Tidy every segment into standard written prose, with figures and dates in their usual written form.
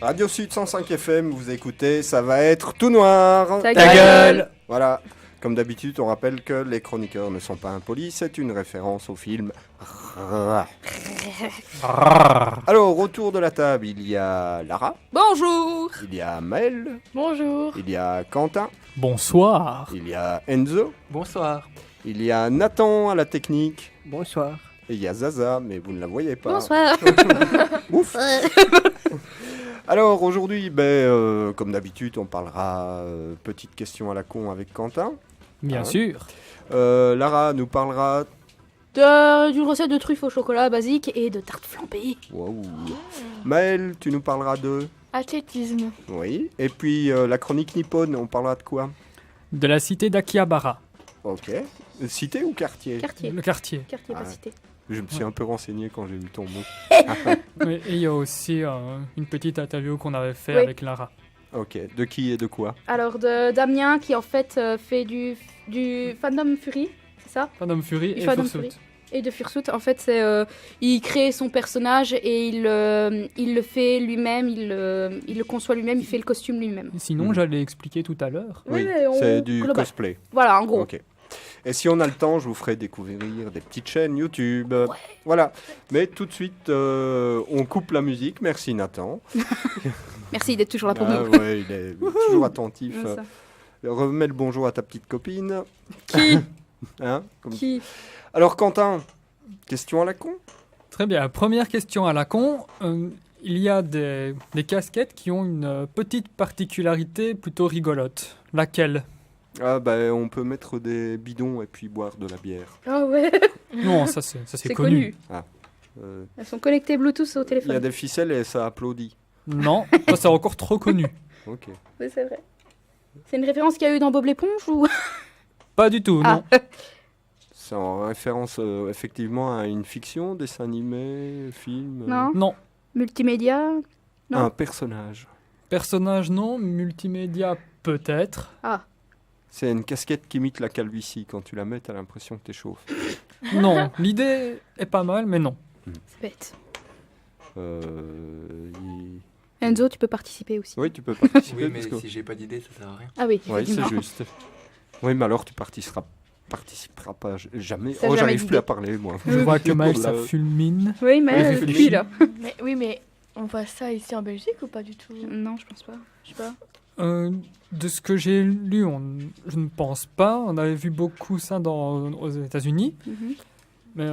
Radio Sud 105 FM, vous écoutez, ça va être tout noir. Ta gueule. Voilà, comme d'habitude, on rappelle que les chroniqueurs ne sont pas impolis, c'est une référence au film. Alors, autour de la table, il y a Lara, Bonjour. il y a Maël, Bonjour. il y a Quentin, Bonsoir. il y a Enzo, Bonsoir. il y a Nathan à la technique, Bonsoir. et il y a Zaza, mais vous ne la voyez pas. Bonsoir. Ouf. Alors aujourd'hui, comme d'habitude, on parlera petite question à la con avec Quentin. Bien Ah. sûr. Lara nous parlera. D'une recette de truffes au chocolat basique et de tartes flambées. Waouh. Maël, tu nous parleras de. Athlétisme. Oui. Et puis la chronique nippone, on parlera de quoi? De la cité d'Akihabara, Ok. Cité ou quartier? Quartier. le quartier. Quartier, pas Ah. cité. Je me suis un peu renseigné quand j'ai lu ton mot. Oui, et il y a aussi une petite interview qu'on avait fait Oui. avec Lara. Ok. De qui et de quoi? Alors de Damien qui en fait fait du Fandom Fury, c'est ça? Fandom Fury et Fandom Fursuit. Fury. Et de Fursuit, en fait, c'est il crée son personnage et il le fait lui-même, il le conçoit lui-même, il fait le costume lui-même. Sinon, Mhm. j'allais expliquer tout à l'heure. Oui, mais c'est du global. cosplay. Voilà, en gros. Ok. Et si on a le temps, je vous ferai découvrir des petites chaînes YouTube. Voilà. Mais tout de suite, on coupe la musique. Merci Nathan. Merci d'être toujours là pour Ah nous. ouais, il est toujours attentif. C'est ça. Remets le bonjour à ta petite copine. Qui Hein, comme- Qui Alors Quentin, question à la con? Très bien. Première question à la con. Il y a des casquettes qui ont une petite particularité plutôt rigolote. Laquelle? Ah bah on peut mettre des bidons et puis boire de la bière. Ah ouais, Non, ça c'est c'est connu. connu. Euh, Elles sont connectées Bluetooth au Il y a téléphone. des ficelles et ça applaudit. Non, ça c'est encore trop connu. Ok. Oui, c'est vrai. C'est une référence qu'il y a eu dans Bob l'éponge ou Pas du tout, Ah. non. C'est en référence effectivement à une fiction, dessin animé, film. Non. Non. Multimédia? Non. Un personnage. Personnage, non. Multimédia, peut-être. Ah, C'est une casquette qui imite la calvitie. Quand tu la mets, t'as l'impression que t'es chauve. Non. L'idée est pas mal, mais non. c'est bête. Euh, il- Enzo, tu peux participer aussi. Oui, tu peux participer. Oui, mais parce que- si j'ai pas d'idée, ça sert à rien. Ah oui, Oui, c'est effectivement. juste. Oui, mais alors tu participeras pas jamais. Ça, Oh, jamais j'arrive d'idée. plus à parler, moi. Je vois que Maël, Pour ça la- fulmine. Oui, mais Oui, depuis réfléchis. là. Mais on voit ça ici en Belgique ou pas du tout? Non, je pense pas. Je sais pas. De ce que j'ai lu, je ne pense pas. On avait vu beaucoup ça aux États-Unis, Mhm. mais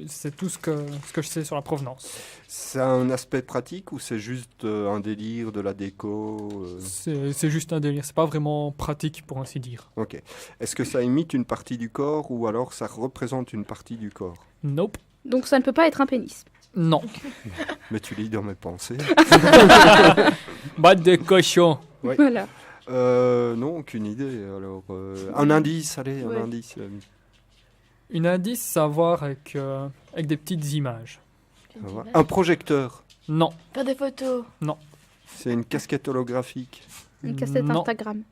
c'est tout ce que je sais sur la provenance. C'est un aspect pratique ou c'est juste un délire de la déco C'est juste un délire. C'est pas vraiment pratique, pour ainsi dire. Ok. Est-ce que ça imite une partie du corps ou alors ça représente une partie du corps? Nope. Donc ça ne peut pas être un pénis. Non. Mais tu lis dans mes pensées. Batte de cochon. Oui. Voilà. Non, aucune idée. Alors, un indice, allez, Ouais. un indice. Une indice, savoir avec des petites images. On va voir. Un projecteur. Non. Faire des photos. C'est une casquette holographique. Une cassette Non. Instagram.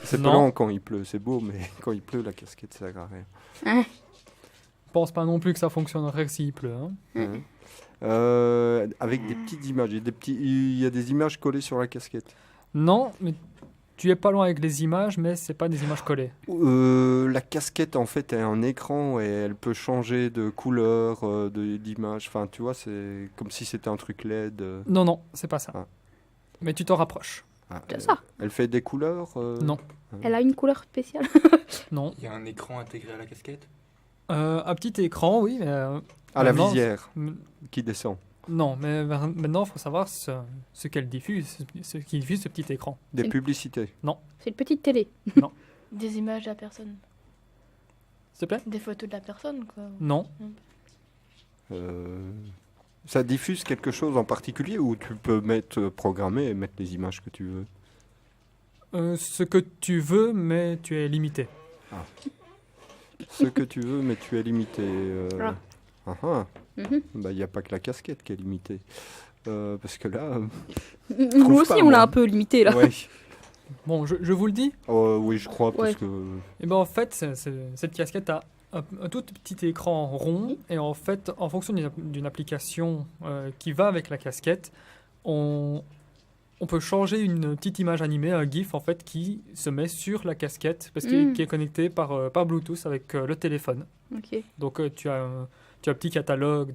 C'est Non. blanc quand il pleut, c'est beau, mais quand il pleut, la casquette, ça sert à rien. Je pense pas non plus que ça fonctionnerait s'il pleut. Hein. Hein. Avec des petites images. Il y a des images collées sur la casquette. Non, mais tu es pas loin avec les images, mais c'est pas des images collées. La casquette, en fait, est un écran et elle peut changer de couleur, d'image. Enfin, tu vois, c'est comme si c'était un truc LED. Non, c'est pas ça. Ah. Mais tu t'en rapproches. Ah, C'est ça. Elle fait des couleurs Non. Elle a une couleur spéciale. Non. Il y a un écran intégré à la casquette. Un petit écran, oui, mais À la maintenant, visière m- qui descend. non, mais maintenant, il faut savoir ce qu'elle diffuse, ce qui diffuse ce petit écran. Des C'est- publicités. C'est une petite télé. Des images de la personne. S'il te plaît? Des photos de la personne, quoi. Non. Ça diffuse quelque chose en particulier ou tu peux programmer et mettre les images que tu veux? Ce que tu veux, mais tu es limité. Ce que tu veux, mais tu es limité. Ah. Ah ah. Mhm. Bah, il n'y a pas que la casquette qui est limitée. Parce que là. Nous aussi, pas, on moi. l'a un peu limité là. Ouais. Bon, je vous le dis. Oui, je crois, parce Ouais. que. Et ben en fait, cette casquette a un tout petit écran rond et en fait, en fonction d'une application qui va avec la casquette, on on peut changer une petite image animée, un GIF en fait, qui se met sur la casquette parce qu'il qui est connecté par Bluetooth avec le téléphone. Ok. Donc tu as un petit catalogue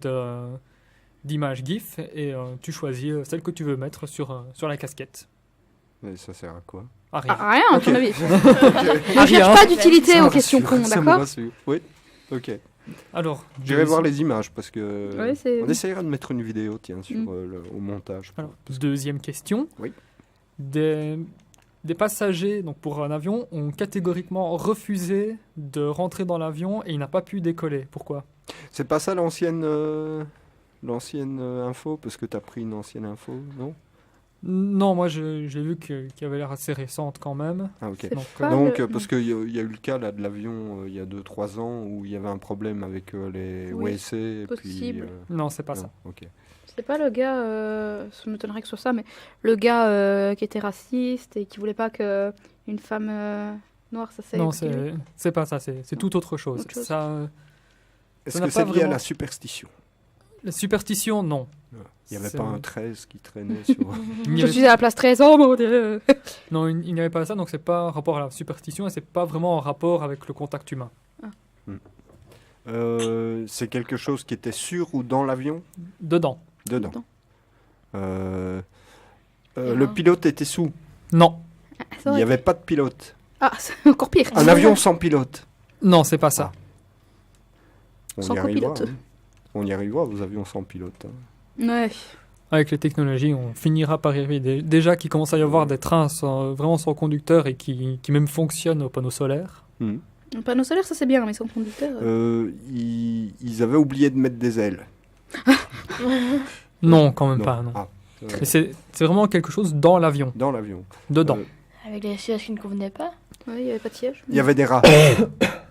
d'images GIF et tu choisis celle que tu veux mettre sur la casquette. Mais ça sert à quoi? Ah, rien. Ah, rien, à ton Ok. avis. Ah, Ne cherche rien. pas d'utilité Ça aux me questions rassure, cons, ça me d'accord? rassure. Oui, ok. Alors, J'irai voir les images parce que Ouais, c'est- on essaiera de mettre une vidéo, tiens, sur Mm. au montage. Alors, deuxième question. Oui. Des passagers donc pour un avion ont catégoriquement refusé de rentrer dans l'avion et il n'a pas pu décoller. Pourquoi? C'est pas ça l'ancienne info, parce que tu as pris une ancienne info, non? Non, moi j'ai vu qu'elle avait l'air assez récente quand même. Ah ok. Donc, pas- Donc, le- parce qu'il y a eu le cas là, de l'avion il y a 2-3 ans où il y avait un problème avec les Oui, WC. Et puis, possible. non, c'est pas non, ça. ok. C'est pas le gars, ça m'étonnerait que ce soit ça, mais le gars qui était raciste et qui voulait pas que une femme noire s'asseye. Non, à côté de lui. c'est pas ça, c'est tout autre chose. Autre chose. Ça, Est-ce n'a que pas c'est lié à vraiment- la superstition? la superstition, non. Il n'y avait C'est- pas un 13 qui traînait sur... Il n'y Je avait- suis à la place 13, oh mon dieu! Non, il n'y avait pas ça, donc c'est pas en rapport à la superstition et c'est pas vraiment en rapport avec le contact humain. c'est quelque chose qui était sur ou dans l'avion? Dedans. Dedans. Dedans. Euh, Et le là pilote était sous. Non, C'est Il vrai. n'y avait pas de pilote. Ah, c'est encore pire. Un avion sans pilote. non, c'est pas ça. On Sans y arrivera. copilote. Hein. On y arrivera aux avions sans pilote. Hein. Ouais. Avec les technologies, on finira par y arriver. Déjà qu'il commence à y avoir des trains vraiment sans conducteur et qui même fonctionnent au panneau solaire. Mhm. Un panneau solaire, ça c'est bien, mais sans conducteur. Ils avaient oublié de mettre des ailes. Non, quand même Non. pas. Non. Ah, Mais c'est vraiment quelque chose dans l'avion, dans l'avion. dedans. Avec les sièges qui ne convenaient pas. Ouais, il y avait pas de siège. Il y avait des rats,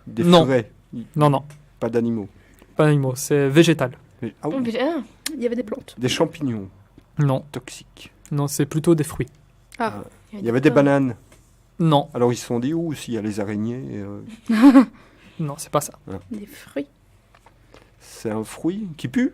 des Non. furets, Non, non, pas d'animaux. pas d'animaux, c'est végétal. Ah oui, Oh, putain. Il y avait des plantes. des champignons Non, toxiques. non, c'est plutôt des fruits. Il y avait des bananes. Non, Alors ils se sont dit, s'il y a les araignées, non, c'est pas ça. Des fruits. c'est un fruit qui pue.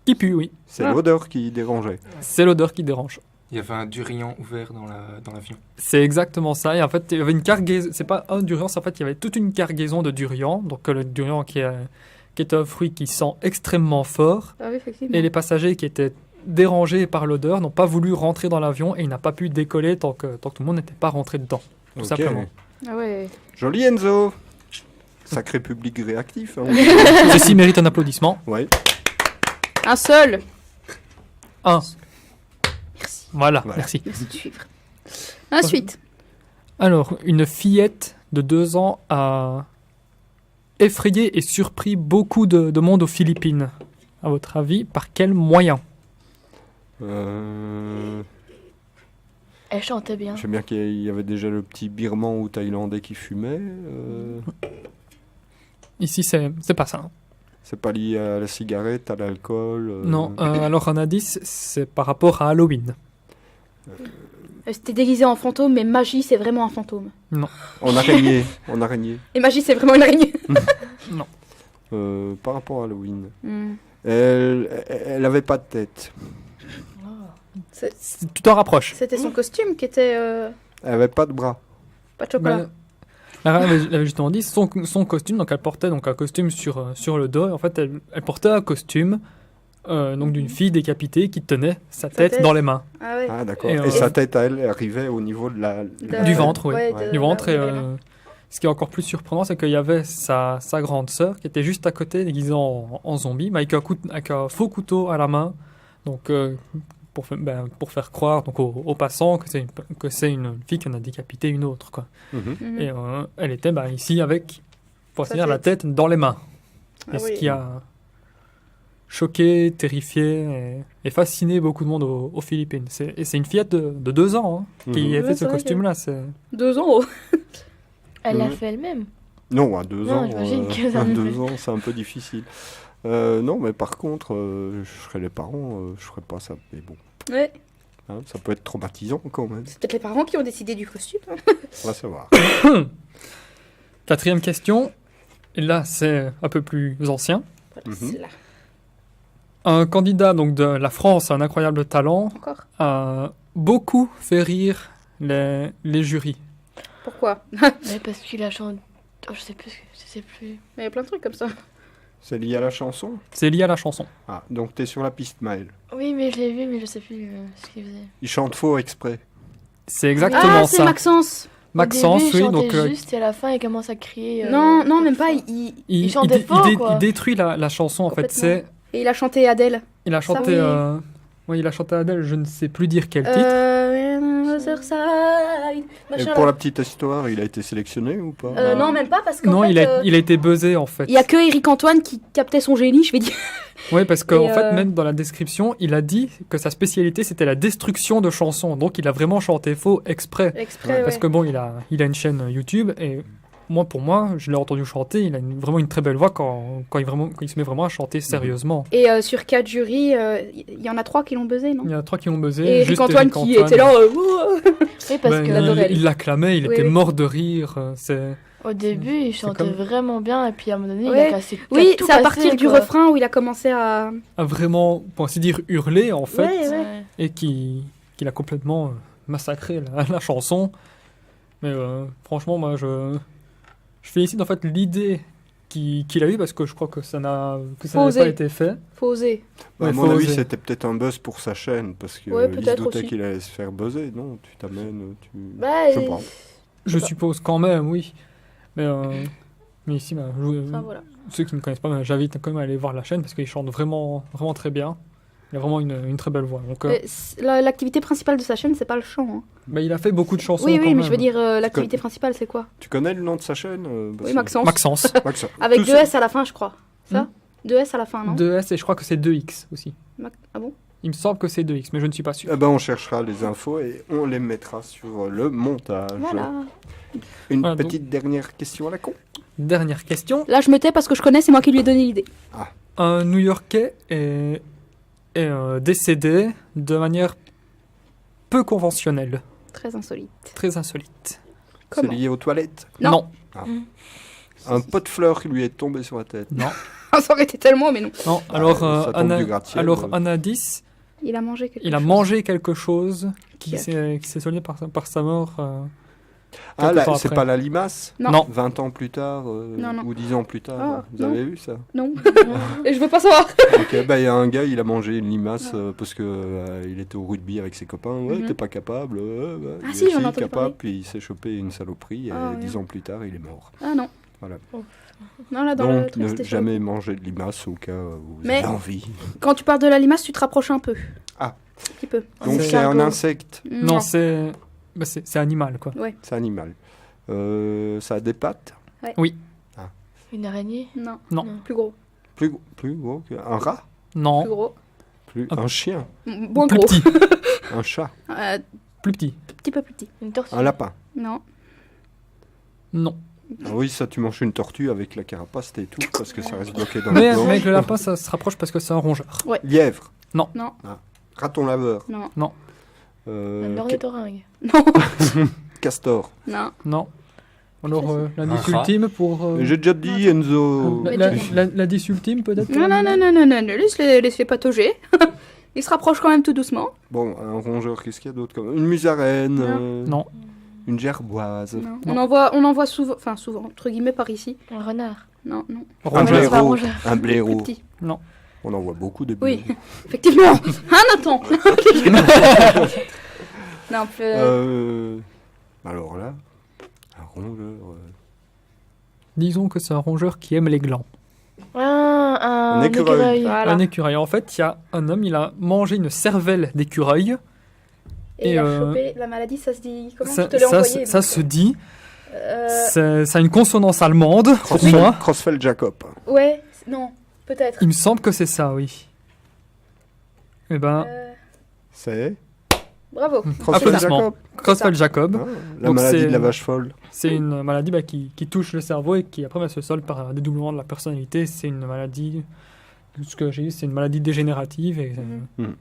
Qui pue, oui. C'est Ah. l'odeur qui dérangeait. C'est l'odeur qui dérange. Il y avait un durian ouvert dans l'avion. C'est exactement ça. Et en fait, il y avait une cargaison. C'est pas un durian, c'est en fait, il y avait toute une cargaison de durian. Donc, le durian qui est un fruit qui sent extrêmement fort. Ah oui, effectivement. Et les passagers qui étaient dérangés par l'odeur n'ont pas voulu rentrer dans l'avion et il n'a pas pu décoller tant que tout le monde n'était pas rentré dedans. Tout Ok. simplement. Ah ouais. Joli Enzo. Sacré public réactif. Hein. Ceci mérite un applaudissement. Ouais. Un seul. Un. Merci. Voilà, Voilà. merci. Merci de suivre. Ensuite. Alors, une fillette de 2 ans a effrayé et surpris beaucoup de monde aux Philippines. À votre avis, par quel moyen? Elle chantait bien. Je sais bien qu'il y avait déjà le petit birman ou thaïlandais qui fumait. Ici, c'est pas ça. C'est pas lié à la cigarette, à l'alcool. Non, alors un indice, c'est par rapport à Halloween. C'était déguisé en fantôme, mais magie, c'est vraiment un fantôme. En araignée. En araignée. Et magie, c'est vraiment une araignée. Par rapport à Halloween. Hmm. Elle avait pas de tête. Tu t'en rapproches. C'était son costume qui était Elle avait pas de bras. pas de chocolat. Ben, Lara avait justement dit son costume, donc elle portait donc un costume sur le dos, et en fait elle portait un costume donc d'une fille décapitée qui tenait sa tête tête. dans les mains. Ah ouais. Ah d'accord. Et, Et sa tête à elle arrivait au niveau de la... Du ventre, oui. Ouais, Ouais. de- Du ventre, de- et de- de- ce qui est encore plus surprenant, c'est qu'il y avait sa grande sœur qui était juste à côté, déguisée en zombie, mais avec un faux couteau à la main, donc pour faire croire donc aux passants que c'est une fille qui en a décapité une autre, quoi. Mhm. Mhm. Et elle était ici avec, pour Sa ainsi dire, la tête. tête dans les mains. Ah Et ce oui. qui a choqué, terrifié et fasciné beaucoup de monde aux Philippines. Et c'est une fillette de 2 ans qui Mhm. a Ouais, fait c'est ce vrai costume-là. 2 ans. Elle l'a Mhm. fait elle-même. Non, à 2 Non, ans. j'imagine que ça à ne- 2 ans, c'est un peu difficile. Non, mais par contre, je serais les parents, je ferais pas ça. Mais bon, Ouais. hein, ça peut être traumatisant quand même. C'est peut-être les parents qui ont décidé du costume. Hein. On va savoir. 4e question. Et là, c'est un peu plus ancien. Voilà, Mhm. c'est là. Un candidat donc de la France, un incroyable talent, Encore. a beaucoup fait rire les jurys. Pourquoi? Mais parce qu'il a chanté. Oh, je sais plus. Il y a plein de trucs comme ça. C'est lié à la chanson? C'est lié à la chanson. Ah, donc t'es sur la piste, Maël. Oui, mais je l'ai vu, mais je sais plus ce qu'il faisait. Il chante faux exprès. C'est exactement Ah, c'est ça. Maxence. Au Maxence, début, il oui. chantait Donc, juste et à la fin, il commence à crier. Non, non, quelque même pas. chose. Il chantait fort, quoi. il détruit la chanson, en fait. Complètement. Et il a chanté Adèle. Il a chanté... oui. Oui, il a chanté Adèle, je ne sais plus dire quel titre. Other Side, Et machin, pour là. la petite histoire, il a été sélectionné ou pas? Non, même pas, parce qu'en Non, fait, il a été buzzé, en fait. il y a que Eric Antoine qui captait son génie, je vais dire. Oui, parce qu'en Et, fait, même dans la description, il a dit que sa spécialité, c'était la destruction de chansons. Donc, il a vraiment chanté faux exprès. Exprès, Parce que bon, il a une chaîne YouTube et pour moi, je l'ai entendu chanter. Il a vraiment une très belle voix quand il se met vraiment à chanter sérieusement. Et sur 4 jurys, il y en a 3 qui l'ont buzzé, non? Il y en a 3 qui ont buzzé. Et Eric juste Antoine Eric qui Antoine. était là. Oui, parce Ben, que l'adorait, lui. il l'acclamait, il Oui, était oui. mort de rire. C'est au début, il chantait comme- vraiment bien, et puis à un moment donné, il Ouais. a cassé. il a Oui, tout c'est à cassé, partir du quoi. refrain où il a commencé à. a vraiment, pour ainsi dire, hurlé en fait, Ouais, ouais. Ouais. et qu'il a complètement massacré la chanson. Mais franchement, moi, je félicite en fait l'idée qu'il a eue parce que je crois que ça n'avait oser. pas été fait. Faut oser. Bah, Ouais, à faut mon avis, oser. c'était peut-être un buzz pour sa chaîne, parce qu'il Ouais, se peut-être doutait aussi. qu'il allait se faire buzzer, non? Tu t'amènes, tu... Bah, Je sais pas. Je Bah. suppose quand même, oui. Mais ici, enfin, voilà. ceux qui ne connaissent pas, j'invite quand même à aller voir la chaîne parce qu'il chante vraiment, vraiment très bien. Il a vraiment une très belle voix. Donc, L'activité principale de sa chaîne, c'est pas le chant. Hein. il a fait beaucoup de chansons. Oui, quand oui, mais même. je veux dire, l'activité principale, c'est quoi? Tu connais le nom de sa chaîne? Oui, Maxence. Maxence. Maxence. Avec Tout 2 ça- S à la fin, je crois. Ça? 2 S à la fin, non? 2S et je crois que c'est 2X aussi. Ah bon? Il me semble que c'est 2X, mais je ne suis pas sûr. Eh ben, on cherchera les infos et on les mettra sur le montage. Voilà. Une Voilà, petite dernière question à la con. Dernière question. Là, je me tais parce que je connais, c'est moi qui lui ai donné l'idée. Un New-Yorkais est décédé de manière peu conventionnelle, Très insolite. très insolite. C'est Comment? lié aux toilettes. Non. Un pot de fleurs qui lui est tombé sur la tête. Non. Ça aurait été tellement, mais non. Non. Alors, ça tombe du gratte-ciel. un indice, Il a mangé quelque il a chose. mangé quelque chose qui Yuck. s'est soldé par sa mort. Ah, quelque temps c'est après. pas la limace? Non. Non. 20 ans plus tard, Non, non. ou 10 ans plus tard. Ah, vous non. avez vu ça? Non. Et je veux pas savoir. Ok, bah il y a un gars, il a mangé une limace parce que il était au rugby avec ses copains. Ouais, Mhm. t'es pas capable. Bah, Ah il si, est j'en ai entendu capable, parler. puis il s'est chopé une saloperie et Ah, 10 ouais. ans plus tard, il est mort. Ah non. Voilà. Non, là, dans le Donc, truc, ne c'était sur jamais manger de limace au cas où vous Mais- avez envie. Quand tu parles de la limace, tu te rapproches un peu. Ah. Un petit peu. Donc C'est c'est un escargot. insecte, Non, c'est animal, quoi. c'est animal. Ça a des pattes, Une araignée. Non. Non. Plus gros. plus gros qu'un rat, Non, Plus gros. un chien, Moins plus gros. petit, un chat, plus petit. Petit peu plus petit. Une tortue. un lapin. Non. Non. Ah oui, ça tu manges une tortue avec la carapace et tout parce que ça reste bloqué dans Mais le avec le lapin, ça se rapproche parce que c'est un rongeur. Lièvre. Non. Non. Raton laveur. Non. Un ornithorynque. Non. Castor. Non. Non. Alors, l'indice Un rat. ultime pour... J'ai déjà dit Enzo. L'indice ultime, peut-être Non, non, non, non, non, non, non. Laisse-les patauger. Il se rapproche quand même tout doucement. Bon, un rongeur, qu'est-ce qu'il y a d'autre comme... Une musaraigne. Non. Non. Une gerboise. Non. Non. On en voit souvent, enfin souvent, entre guillemets par ici. Un renard. Non, non. Un Rongeur. c'est pas un blaireau. rongeur. Un Plus blaireau. petit. On en voit beaucoup des Oui. blaireaux. Effectivement. Hein, Nathan? Non, plus... Alors là, un rongeur. Disons que c'est un rongeur qui aime les glands. Ah, Un un écureuil. écureuil. Voilà. Un écureuil. En fait, il y a un homme, il a mangé une cervelle d'écureuil. Et il a et, chopé la maladie, ça se dit comment? Ça, Je te l'ai ça, envoyé. ça se dit. Euh, Ça a une consonance allemande pour moi. Crossfeld Jacob. Ouais, non, peut-être. Il me semble que c'est ça, oui. Eh ben, C'est Bravo. Crossfeld Applaudissements. Jacob. Creutzfeldt Jacob. Ah, la Donc maladie c'est- de la vache folle. C'est une maladie qui touche le cerveau et qui après se solde par un dédoublement de la personnalité. C'est une maladie, ce que j'ai eu, c'est une maladie dégénérative. Et, Mhm.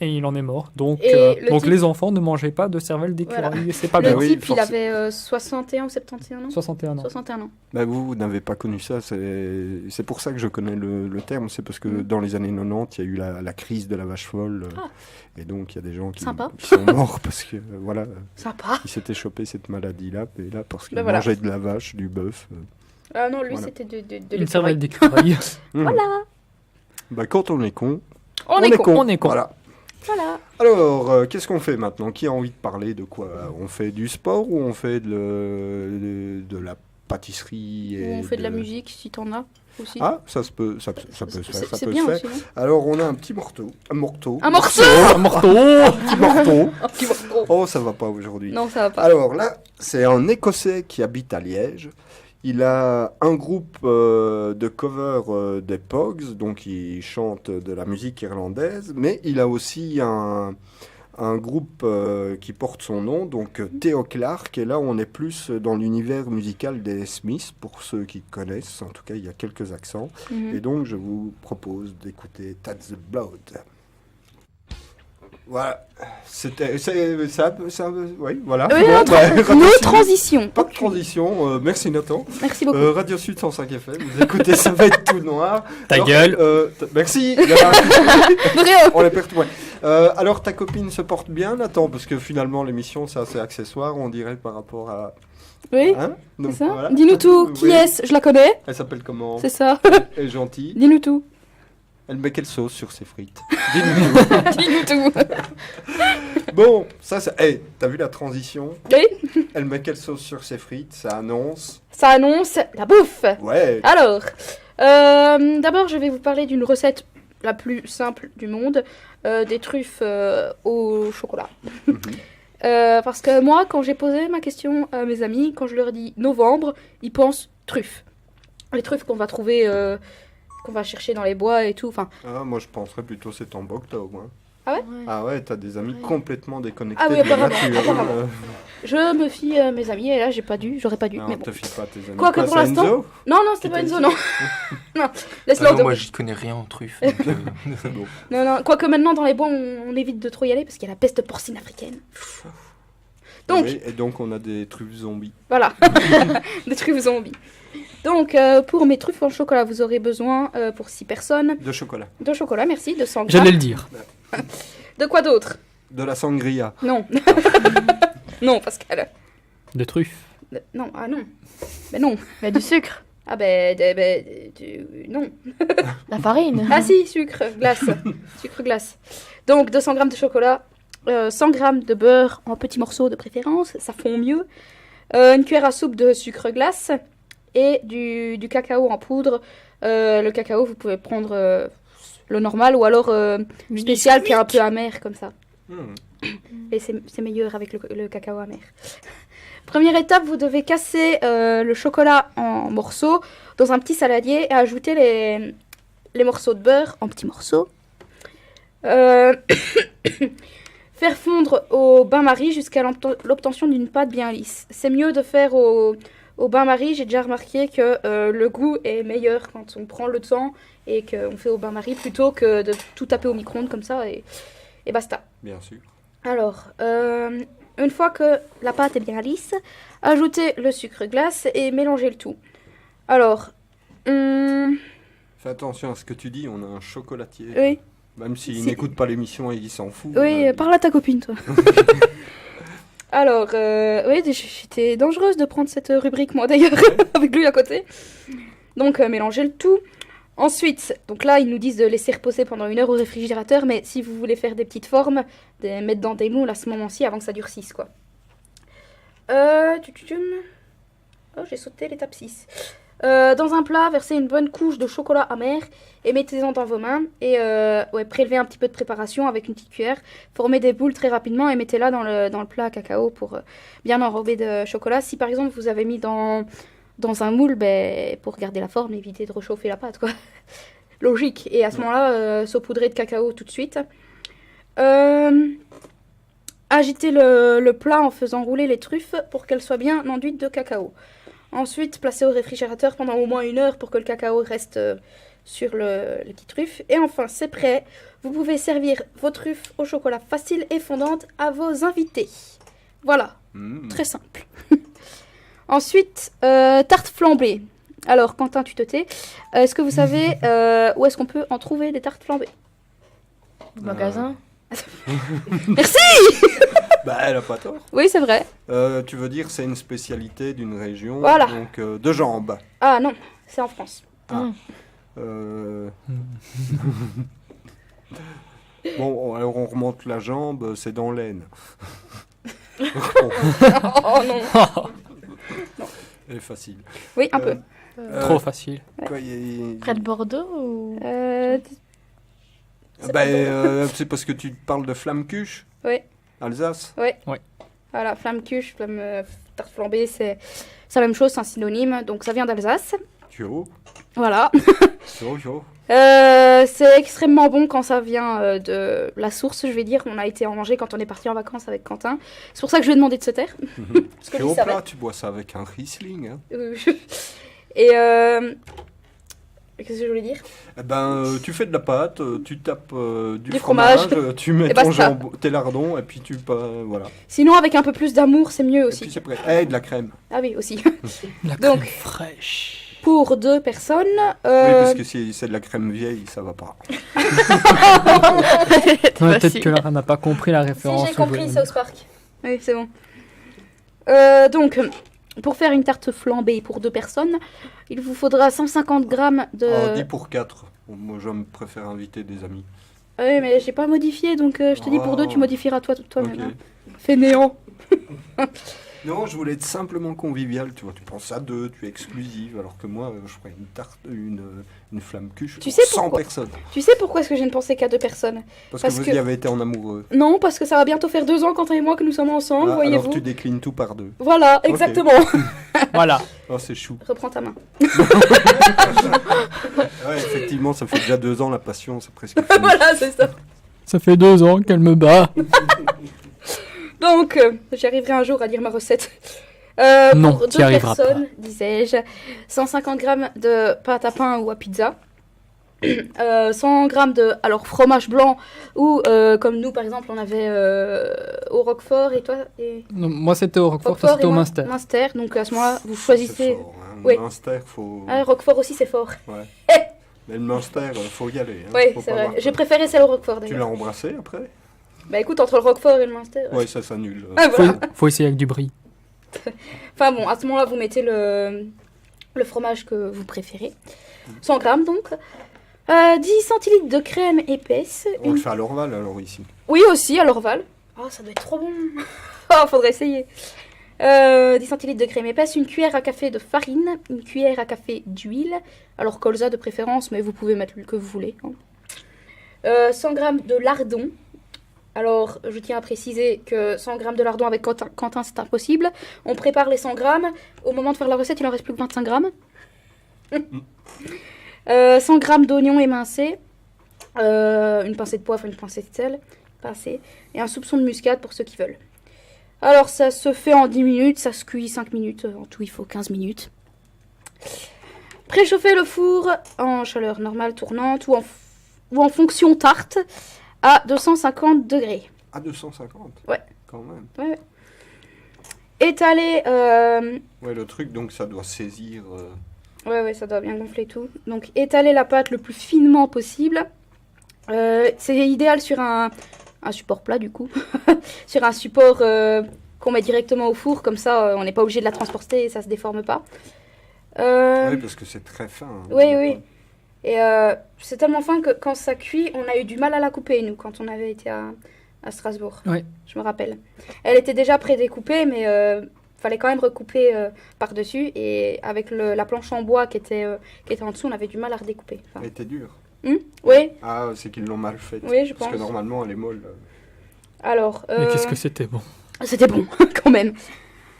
et il en est mort. Donc, Et le type- les enfants ne mangeaient pas de cervelle d'écureuil. Voilà. C'est pas Le bien. oui, type, il forcément. avait 61 ou 71 ans 61 ans. 61 ans. Bah, vous n'avez pas connu ça, c'est pour ça que je connais le terme, c'est parce que dans les années 90, il y a eu la crise de la vache folle, Ah. et donc il y a des gens qui Sympa. sont morts parce que, voilà, Sympa. ils s'étaient chopés cette maladie-là, et là, parce qu'ils Ben voilà. mangeaient de la vache, du bœuf. Ah non, lui, Voilà. c'était de Une l'écureuil. cervelle d'écureuil. Voilà. Bah, quand on est con, On est con. On est con. Voilà. Voilà. Alors, qu'est-ce qu'on fait maintenant? Qui a envie de parler de quoi? On fait du sport ou on fait de la pâtisserie Ou on fait de la musique, si t'en as aussi. Ah, ça peut se faire. Ça C'est peut bien se faire. aussi, non Alors, on a un petit morceau. Un morceau. Un morceau Un petit morceau. Un petit morceau. Oh, ça va pas aujourd'hui. Non, ça va pas. Alors là, c'est un Écossais qui habite à Liège. Il a un groupe de cover des Pogs, donc il chante de la musique irlandaise, mais il a aussi un groupe qui porte son nom, donc Theo Clark, et là on est plus dans l'univers musical des Smiths, pour ceux qui connaissent, en tout cas il y a quelques accents, Mhm. et donc je vous propose d'écouter That's the Blood. Voilà, oui, voilà. Oui, Bon, Radio nos Sud. transitions. Pas de transition, merci Nathan. Merci beaucoup. Radio Sud 105 FM, vous écoutez, ça va être tout noir. Ta Alors, gueule. Merci. Vrai, On les perd tout. Ouais. Alors ta copine se porte bien, Nathan, parce que finalement l'émission c'est assez accessoire, on dirait par rapport à. Oui, Hein Donc, c'est ça. voilà. Dis-nous tout. Qui Oui. est-ce? Je la connais. Elle s'appelle comment? C'est ça. Elle est gentille. Dis-nous tout. Elle met quelle sauce sur ses frites? Dis-nous tout. Dis-nous tout. Bon, ça c'est. Hey, t'as vu la transition? Oui, Elle met quelle sauce sur ses frites? Ça annonce. ça annonce la bouffe. Ouais. Alors, d'abord, je vais vous parler d'une recette la plus simple du monde, des truffes au chocolat. Mhm. Parce que moi, quand j'ai posé ma question à mes amis, quand je leur dis novembre, ils pensent truffes. Les truffes qu'on va trouver, qu'on va chercher dans les bois et tout. Enfin, Ah, moi je penserais plutôt c'est en octobre. Hein. Ouais. Ah ouais, t'as des amis Ouais. complètement déconnectés Ah oui, de la apparemment, nature. apparemment. Euh, je me fie à mes amis et là, j'aurais pas dû. non, mais bon. te fie pas à tes amis. Quoique Quoi, pour c'est l'instant- Enzo Non, non, c'était Qui pas t'a une dit zone, non. non, laisse-la Ah en non, moi, deux. j'y connais rien en truffes. donc, Bon. Non, non, quoique maintenant, dans les bois, on évite de trop y aller parce qu'il y a la peste porcine africaine. Donc, Oui, et donc on a des truffes zombies. voilà, des truffes zombies. Donc, pour mes truffes en chocolat, vous aurez besoin, pour 6 personnes, De chocolat. de chocolat, merci, de 100 J'allais grammes. le dire. De quoi d'autre? De la sangria. Non. Non, Pascal. De truffes. Non, ah non. Mais non. Il y a du sucre, Ah ben, non. la farine. Ah si, sucre, glace. Sucre glace. Donc 200 grammes de chocolat, 100 grammes de beurre en petits morceaux de préférence, ça fond mieux. Une cuillère à soupe de sucre glace et du cacao en poudre. Le cacao, vous pouvez prendre le normal ou alors spécial qui est un peu amer comme ça. Et c'est meilleur avec le cacao amer. Première étape, vous devez casser le chocolat en morceaux dans un petit saladier et ajouter les morceaux de beurre en petits morceaux. Faire fondre au bain-marie jusqu'à l'obtention d'une pâte bien lisse. C'est mieux de faire au bain-marie. J'ai déjà remarqué que le goût est meilleur quand on prend le temps et qu'on fait au bain-marie plutôt que de tout taper au micro-ondes comme ça et basta. Bien sûr. Alors, une fois que la pâte est bien lisse, ajoutez le sucre glace et mélangez le tout. Alors, Fais attention à ce que tu dis, on a un chocolatier. oui, Même s'il C'est- n'écoute pas l'émission et il s'en fout. oui, parle à ta copine, toi. Alors, oui, j'étais dangereuse de prendre cette rubrique, moi d'ailleurs, avec lui à côté. Donc, mélangez le tout. Ensuite, donc là, ils nous disent de laisser reposer pendant 1 heure au réfrigérateur, mais si vous voulez faire des petites formes, de mettre dans des moules à ce moment-ci avant que ça durcisse, quoi. Oh, j'ai sauté l'étape 6. Dans un plat, versez une bonne couche de chocolat amer et mettez-en dans vos mains. Et prélevez un petit peu de préparation avec une petite cuillère. Formez des boules très rapidement et mettez-la dans le plat à cacao pour bien enrober de chocolat. Si par exemple vous avez mis dans un moule, pour garder la forme, évitez de réchauffer la pâte, quoi. Logique. Et à ce moment-là, saupoudrez de cacao tout de suite. Agitez le plat en faisant rouler les truffes pour qu'elles soient bien enduites de cacao. Ensuite, placez au réfrigérateur pendant au moins 1 heure pour que le cacao reste sur les petites truffes. Et enfin, c'est prêt. Vous pouvez servir vos truffes au chocolat facile et fondante à vos invités. Voilà, très simple. Ensuite, tarte flambée. Alors, Quentin, tu te tais. Est-ce que vous savez où est-ce qu'on peut en trouver des tartes flambées? Au magasin. Merci. Bah, elle a pas tort. Oui, c'est vrai. Tu veux dire c'est une spécialité d'une région, Voilà. donc de jambes. Ah non, c'est en France. Euh, Bon, alors on remonte la jambe, c'est dans l'Aisne. Oh non. Elle est facile. Oui, un peu. Trop facile. Quoi, Près de Bordeaux ou... C'est Bah, pas c'est parce que tu parles de flamme-cuche. Oui. Alsace. Voilà, flamme-cuche, tarte flambée, c'est la même chose, c'est un synonyme. Donc ça vient d'Alsace. Yo, Voilà. yo. C'est extrêmement bon quand ça vient de la source, je vais dire. On a été en manger quand on est parti en vacances avec Quentin. C'est pour ça que je lui ai demandé de se taire. Parce que Et lui, au ça plat, va. tu bois ça avec un Riesling. Hein. Et qu'est-ce que je voulais dire? Eh ben, tu fais de la pâte, tu tapes du Du fromage. tu mets Et ton basta. jambon, tes lardons, et puis voilà. Sinon, avec un peu plus d'amour, c'est mieux Et aussi. puis c'est prêt. Eh, de la crème. Ah oui, aussi. La Donc- crème fraîche. Pour 2 personnes. Oui, parce que si c'est de la crème vieille, ça va pas. Ouais, peut-être que Lara n'a pas compris la Si, référence. j'ai compris, South Park. Oui, c'est bon. Donc, pour faire une tarte flambée pour 2 personnes, il vous faudra 150 grammes de... Oh, 10 pour 4. Bon, moi, je préfère inviter des amis. Oui, mais j'ai pas modifié, donc je te dis pour 2, tu modifieras toi-même. Ok. Hein. Fainéant. Non, je voulais être simplement convivial, tu vois. Tu penses à 2, tu es exclusive, alors que moi, je ferais une tarte, une flamme cuche Tu pour sais 100 pourquoi personnes. Tu sais pourquoi est-ce que je ne pensais qu'à 2 personnes? Parce Parce que vous que- y avez été en amoureux. Non, parce que ça va bientôt faire 2 ans, Quentin et moi, que nous sommes ensemble, Ah, voyez-vous. alors tu déclines tout par 2. Voilà, Ok. exactement. Voilà. Oh, c'est chou. Reprends ta main. Ouais, effectivement, ça fait déjà 2 ans, la passion, c'est presque fini. Voilà, c'est ça. Ça fait 2 ans qu'elle me bat. Donc, j'arriverai un jour à dire ma recette. Non, pour t'y 2 arriveras personnes, disais-je, 150 grammes de pâte à pain ou à pizza, 100 grammes de fromage blanc ou comme nous par exemple on avait au Roquefort et toi et Non, moi, c'était au Roquefort, toi, Roquefort c'était et au moi, Munster. Munster, donc à ce moment-là vous C'est choisissez. fort, hein. Oui. Munster, faut... Ah, Roquefort aussi c'est fort. Mais le Munster, faut y aller. Hein. Oui, Faut c'est pas vrai. avoir J'ai peur. préféré celle au Roquefort Tu d'ailleurs. l'as embrassé après? Bah écoute, entre le Roquefort et le Munster. Ouais, ça s'annule. Ah, voilà. Faut essayer avec du brie. Enfin bon, à ce moment-là, vous mettez le fromage que vous préférez. 100 grammes donc. 10 centilitres de crème épaisse. On le fait à l'Orval alors ici. Oui, aussi, à l'Orval. Oh, ça doit être trop bon. Oh, faudrait essayer. 10 centilitres de crème épaisse, une cuillère à café de farine, une cuillère à café d'huile. Alors, colza de préférence, mais vous pouvez mettre l'huile que vous voulez. Hein. 100 grammes de lardon. Alors, je tiens à préciser que 100 grammes de lardon avec Quentin, c'est impossible. On prépare les 100 grammes. Au moment de faire la recette, il en reste plus que 25 grammes. 100 grammes d'oignons émincés. Une pincée de poivre, une pincée de sel. Pincée. Et un soupçon de muscade pour ceux qui veulent. Alors, ça se fait en 10 minutes. Ça se cuit 5 minutes. En tout, il faut 15 minutes. Préchauffez le four en chaleur normale tournante ou en fonction tarte à 250 degrés. À 250? Ouais. Quand même. Ouais. Étalez. Ouais, le truc, donc ça doit saisir. Ouais, ça doit bien gonfler tout. Donc, étalez la pâte le plus finement possible. C'est idéal sur un support plat, du coup. Sur un support qu'on met directement au four. Comme ça, on n'est pas obligé de la transporter et ça se déforme pas. Oui, parce que c'est très fin. Hein. Oui. Et c'est tellement fin que quand ça cuit, on a eu du mal à la couper, nous, quand on avait été à Strasbourg. Ouais. Je me rappelle. Elle était déjà pré-découpée, mais fallait quand même recouper par-dessus. Et avec la planche en bois qui était en dessous, on avait du mal à redécouper. Enfin, Elle était dure. oui, Ah, c'est qu'ils l'ont mal faite. oui, je Parce pense. que normalement, elle est molle. Alors, Mais qu'est-ce que c'était bon. c'était bon, quand même.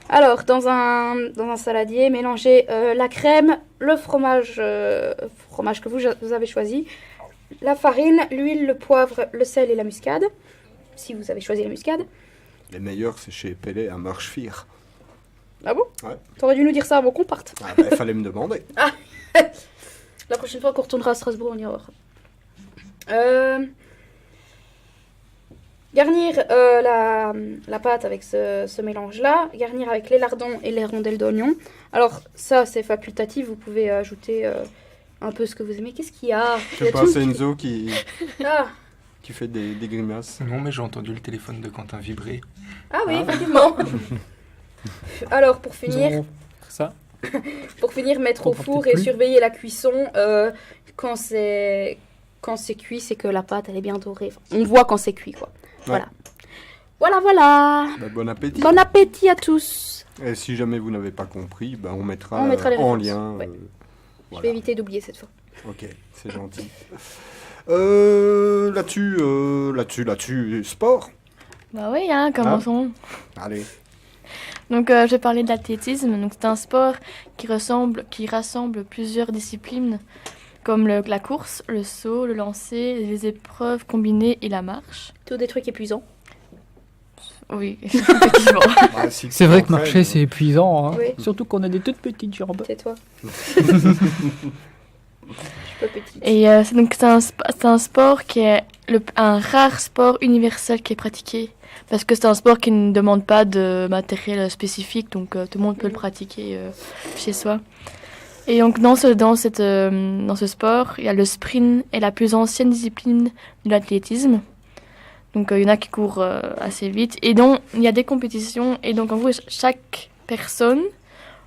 Alors, dans un saladier, mélangez la crème, le fromage que vous avez choisi, la farine, l'huile, le poivre, le sel et la muscade, si vous avez choisi la muscade. Les meilleurs, c'est chez Pelé à Marchefire. Ah bon? Ouais. T'aurais dû nous dire ça avant qu'on parte. Ah, bah, il fallait me demander. Là, La prochaine fois qu'on retournera à Strasbourg, on ira voir. Garnir la pâte avec ce mélange-là. Garnir avec les lardons et les rondelles d'oignon. Alors, ça, c'est facultatif. Vous pouvez ajouter un peu ce que vous aimez. Qu'est-ce qu'il y a? Je sais pas, c'est Enzo qui Ah, fait des grimaces. Non, mais j'ai entendu le téléphone de Quentin vibrer. ah oui, effectivement. Alors, pour Nous finir, allons faire ça. mettre au Comprends four peut-être et plus. surveiller la cuisson. Quand c'est cuit, c'est que la pâte, elle est bien dorée. Enfin, on voit quand c'est cuit, quoi. Voilà. Voilà. Bah, bon appétit. Bon appétit à tous. Et si jamais vous n'avez pas compris, on mettra, On mettra les en références, lien. ouais. Je voilà. vais éviter d'oublier cette fois. Ok, c'est gentil. Là-dessus, sport. Bah oui, hein, commençons. Allez. Donc, je vais parler de l'athlétisme. Donc, c'est un sport qui rassemble plusieurs disciplines, comme la course, le saut, le lancer, les épreuves combinées et la marche. Tous des trucs épuisants. Oui, effectivement. Ah, si C'est tu vrai que t'entraînes, marcher, c'est épuisant. Hein. Oui. Surtout qu'on a des toutes petites jambes. Tais-toi. Je suis pas petite. Et c'est un sport qui est un rare sport universel qui est pratiqué. Parce que c'est un sport qui ne demande pas de matériel spécifique, donc tout le monde peut le pratiquer chez soi. Et donc dans ce sport, il y a le sprint est la plus ancienne discipline de l'athlétisme. Donc il y en a qui courent assez vite. Et donc il y a des compétitions. Et donc en gros, chaque personne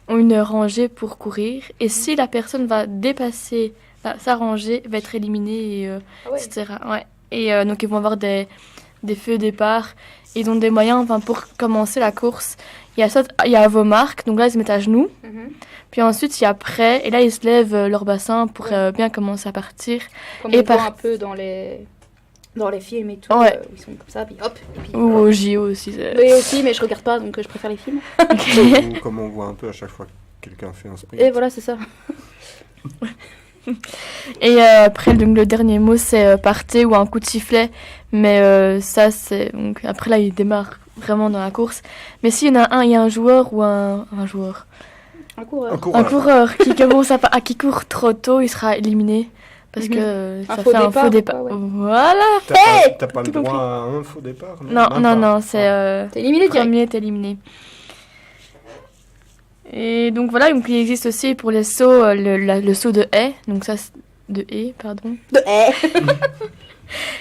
a une rangée pour courir. Et si la personne va dépasser sa rangée, va être éliminée, Ah ouais. etc. Ouais. Et donc ils vont avoir des feux de départ. Ils ont des moyens pour commencer la course. Il y a vos marques. Donc là, ils se mettent à genoux. Mhm. Puis ensuite, il y a prêt. Et là, ils se lèvent leur bassin pour bien commencer à partir. Comme Et on voit par- un peu dans les films et tout, Ouais. où ils sont comme ça, puis hop. Et puis, Ou au JO aussi. Mais aussi, mais je regarde pas, donc je préfère les films. Ou comme on voit un peu à chaque fois que quelqu'un fait un sprint. Et voilà, c'est ça. Et après, donc, le dernier mot, c'est partez ou un coup de sifflet. Mais ça, c'est... Donc, après, là, il démarre vraiment dans la course. Mais s'il y en a un, il y a un joueur ou un joueur. Un coureur. Un Un coureur. coureur qui commence qui court trop tôt, il sera éliminé. Parce Mhm. que Un ça faux fait un départ faux ou départ. pas, ouais. Voilà. T'as pas le tout droit compris. à un faux départ Non, Même non, pas. non, c'est... T'es éliminé direct. premier est éliminé. Et donc voilà, donc il existe aussi pour les sauts, le saut de haie. Donc ça, de haie, pardon. De haie.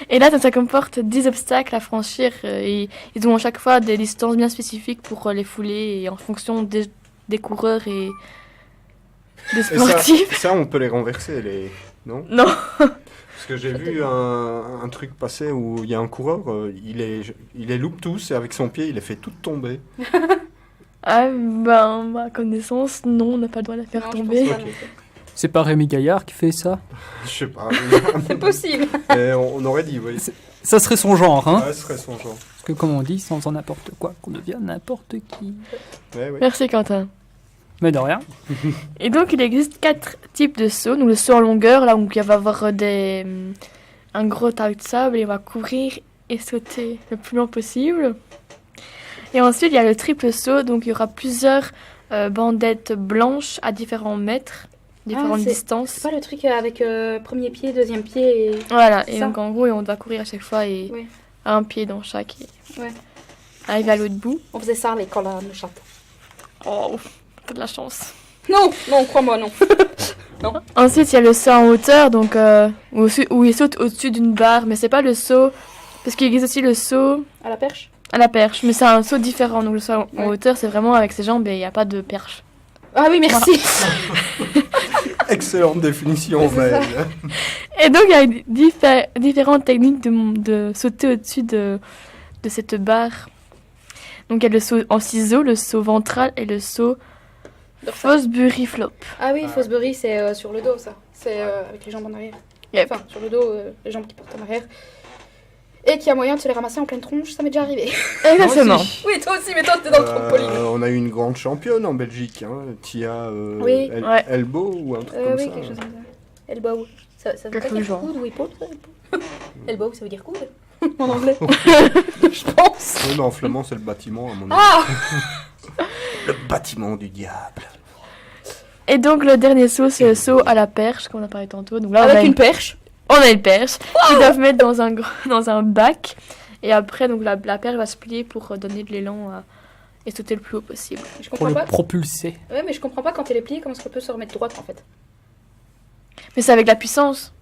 Et là, ça comporte 10 obstacles à franchir. Et ils ont à chaque fois des distances bien spécifiques pour les fouler et en fonction des coureurs et des Et sportifs. ça, on peut les renverser, non? Non. Parce que j'ai vu un truc passer où il y a un coureur, il les loupe tous et avec son pied, il les fait toutes tomber. Ah, ben, ma connaissance, non, on n'a pas le droit de la faire Non, je tomber. pense pas Ok. non plus. C'est pas Rémi Gaillard qui fait ça. Je sais pas. C'est possible. Mais on aurait dit, oui. Ça serait son genre, hein. Ouais, ce serait son genre. Parce que comme on dit, sans faisant n'importe quoi, qu'on devient n'importe qui. Ouais, ouais. Merci Quentin. Mais de rien. Et donc, il existe 4 types de sauts. Donc, le saut en longueur, là où il va y avoir un gros tas de sable et on va courir et sauter le plus loin possible. Et ensuite, il y a le triple saut. Donc, il y aura plusieurs bandettes blanches à différents mètres, différentes c'est distances. pas le truc avec premier pied, deuxième pied et... Voilà. c'est Et ça. donc, en gros, on doit courir à chaque fois et Ouais. un pied dans chaque. Et Ouais. arriver à l'autre bout. On faisait ça à l'école à Neuchâtel. Oh, pas de la chance. Non, non, crois-moi, non. Ensuite, il y a le saut en hauteur, donc où il saute au-dessus d'une barre, mais c'est pas le saut, parce qu'il existe aussi le saut À la perche. à la perche, mais c'est un saut différent. Donc le saut en Ouais. hauteur, c'est vraiment avec ses jambes et il n'y a pas de perche. Ah oui, merci. Excellente définition, C'est ça. belle. Et donc il y a différentes techniques de sauter au-dessus de cette barre. Donc il y a le saut en ciseaux, le saut ventral et le saut Fosbury Flop. Ah oui, Fosbury, c'est sur le dos, ça. C'est avec les jambes en arrière. Yep. Enfin, sur le dos, les jambes qui portent en arrière. Et qui a moyen de se les ramasser en pleine tronche, ça m'est déjà arrivé. Exactement. Oui, toi aussi, mais toi, t'es dans le trampoline. On a eu une grande championne en Belgique, hein, Tia Oui. Ouais. Elbow ou un truc comme Oui, ça. quelque chose comme ça. Elbow. Ça veut pas Quelque dire genre. coude ou épaule, ça, elbow. Elbow, ça veut dire coude en anglais. Je pense. Oui, mais en flamand, c'est le bâtiment, à mon avis. Ah Le bâtiment du diable. Et donc le dernier saut, c'est le saut à la perche, comme on a parlé tantôt. Donc là, Avec une perche. on a une perche qu'ils doivent mettre dans un bac. Et après, donc la perche va se plier pour donner de l'élan et sauter le plus haut possible. Je Pour comprends le pas. propulser. Ouais, mais je comprends pas quand elle est pliée, comment est-ce qu'elle peut se remettre droite en fait. Mais c'est avec la puissance.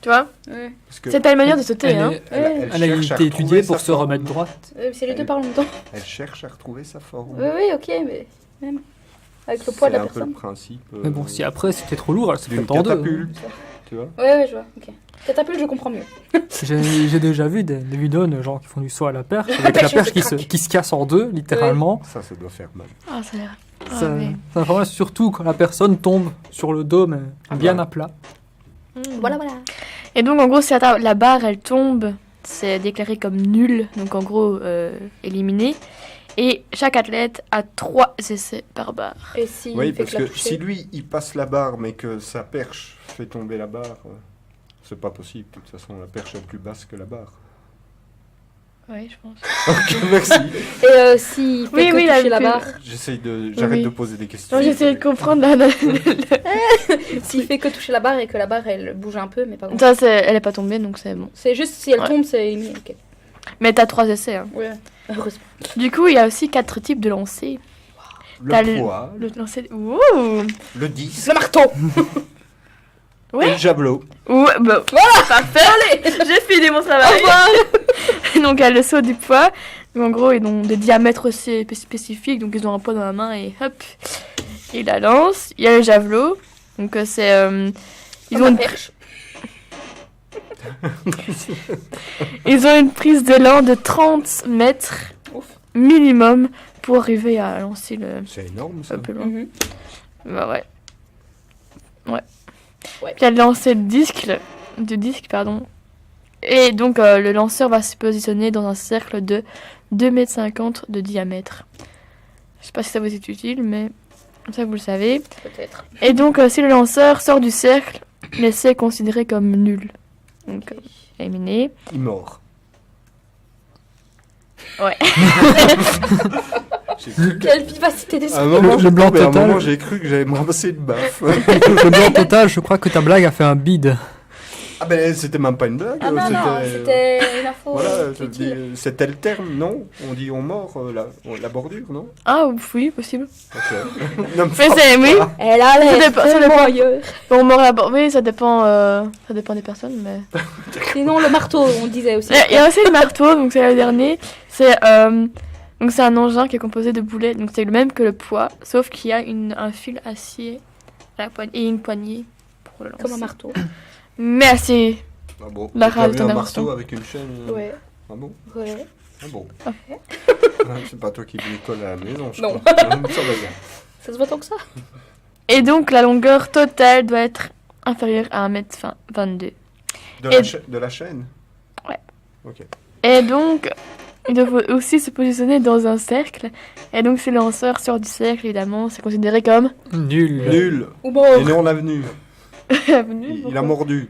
Tu vois, Ouais. Parce que c'est pas une manière de sauter. Elle, hein. est- elle elle a cherche à été retrouver étudiée sa pour se forme. remettre droite. C'est les deux par longtemps. Elle cherche à retrouver sa forme. Oui, oui, ok, mais même avec le poids de la C'est un peu le personne. principe. Mais bon, si après c'était trop lourd, elle se fait d'une en deux. catapulte, tu vois. Ouais, ouais, je vois. Ok. Catapulte, je comprends mieux. J'ai déjà vu des vidéos de gens qui font du saut à la perche, avec la perche, perche elle se craque. qui se casse en deux, littéralement. Ça doit faire mal. Ah, ça a l'air. Ah, Ça, oui. ça fait mal, surtout quand la personne tombe sur le dos, mais bien ouais. à plat. Voilà, voilà. Et donc, en gros, si la barre, elle tombe, c'est déclaré comme nul. Donc, en gros, éliminé. Et chaque athlète a 3 essais par barre. Et si Oui, il fait parce que la que toucher. si lui, il passe la barre, mais que sa perche fait tomber la barre, c'est pas possible. De toute façon, la perche est plus basse que la barre. Oui, je pense. Ok, merci. Et s'il fait Oui, que oui, toucher la la barre. J'arrête Oui. de poser des questions. Non, j'essaie de comprendre. S'il fait que toucher la barre et que la barre elle bouge un peu, mais pas grand. Ça, elle est pas tombée, donc c'est bon. C'est juste si elle Ouais. tombe, c'est éliminé. Ok. Mais t'as 3 essais. Hein. Ouais. Heureusement. Du coup, il y a aussi 4 types de lancers. T'as Le poids, Le lancer. Ouh. le 10 Le marteau. et Ouais. le javelot. Ouh. Bah, voilà, parfait. J'ai fini mon travail. Donc, il y a le saut du poids. Donc, en gros, ils ont des diamètres aussi spécifiques. Donc, ils ont un poids dans la main et hop, ils la lancent. Il y a le javelot. Donc, c'est. Ils ont, ils ont une prise d'élan de 30 mètres Ouf. minimum pour arriver à lancer le C'est énorme, ça. un peu loin. Mhm. Bah ouais. Ouais. Ouais. Puis elle lancer du disque, pardon. Et donc le lanceur va se positionner dans un cercle de 2,50 m de diamètre. Je sais pas si ça vous est utile, mais comme ça vous le savez. Peut-être. Et donc si le lanceur sort du cercle, l'essai est considéré comme nul. Donc éliminé. Il mord. Ouais. J'ai cru que- Quelle vivacité À un d'esprit. moment, Le blanc mais à un total. moment, j'ai cru que j'allais me ramasser une baffe. Le blanc total, je crois que ta blague a fait un bide. Ah ben, c'était même pas une blague. Ah non, non, c'était une info. Voilà, je utile. dis, c'était le terme, non? On dit on mord la bordure, non? Ah oui, possible. Ok. Non, Mais c'est oui. Elle a l'air Ça dépend- ça tellement dépend. ailleurs. Bon, on mord la barre. Oui, ça dépend des personnes, mais. Sinon, le marteau, on disait aussi. Il y a aussi le marteau, donc c'est le dernier. Donc c'est un engin qui est composé de boulets, donc c'est le même que le poids, sauf qu'il y a un fil acier à la poigne et une poignée pour le lancer. Comme un marteau. Merci. Ah bon, La j'ai pas rage vu de un l'invention. marteau avec une chaîne. Ouais. Ah bon? Ouais. Ah bon. Ah. Ouais, c'est pas toi qui bricole à la maison, je Non. crois. Ça va bien. Ça se voit tant que ça. Et donc la longueur totale doit être inférieure à 1,22 m. De la chaîne? Ouais. Ok. Et donc, il doit aussi se positionner dans un cercle. Et donc si le lanceur sort du cercle, évidemment, c'est considéré comme... Nul. Nul. Ou bon. Et non l'avenue. Avenue, Il a mordu.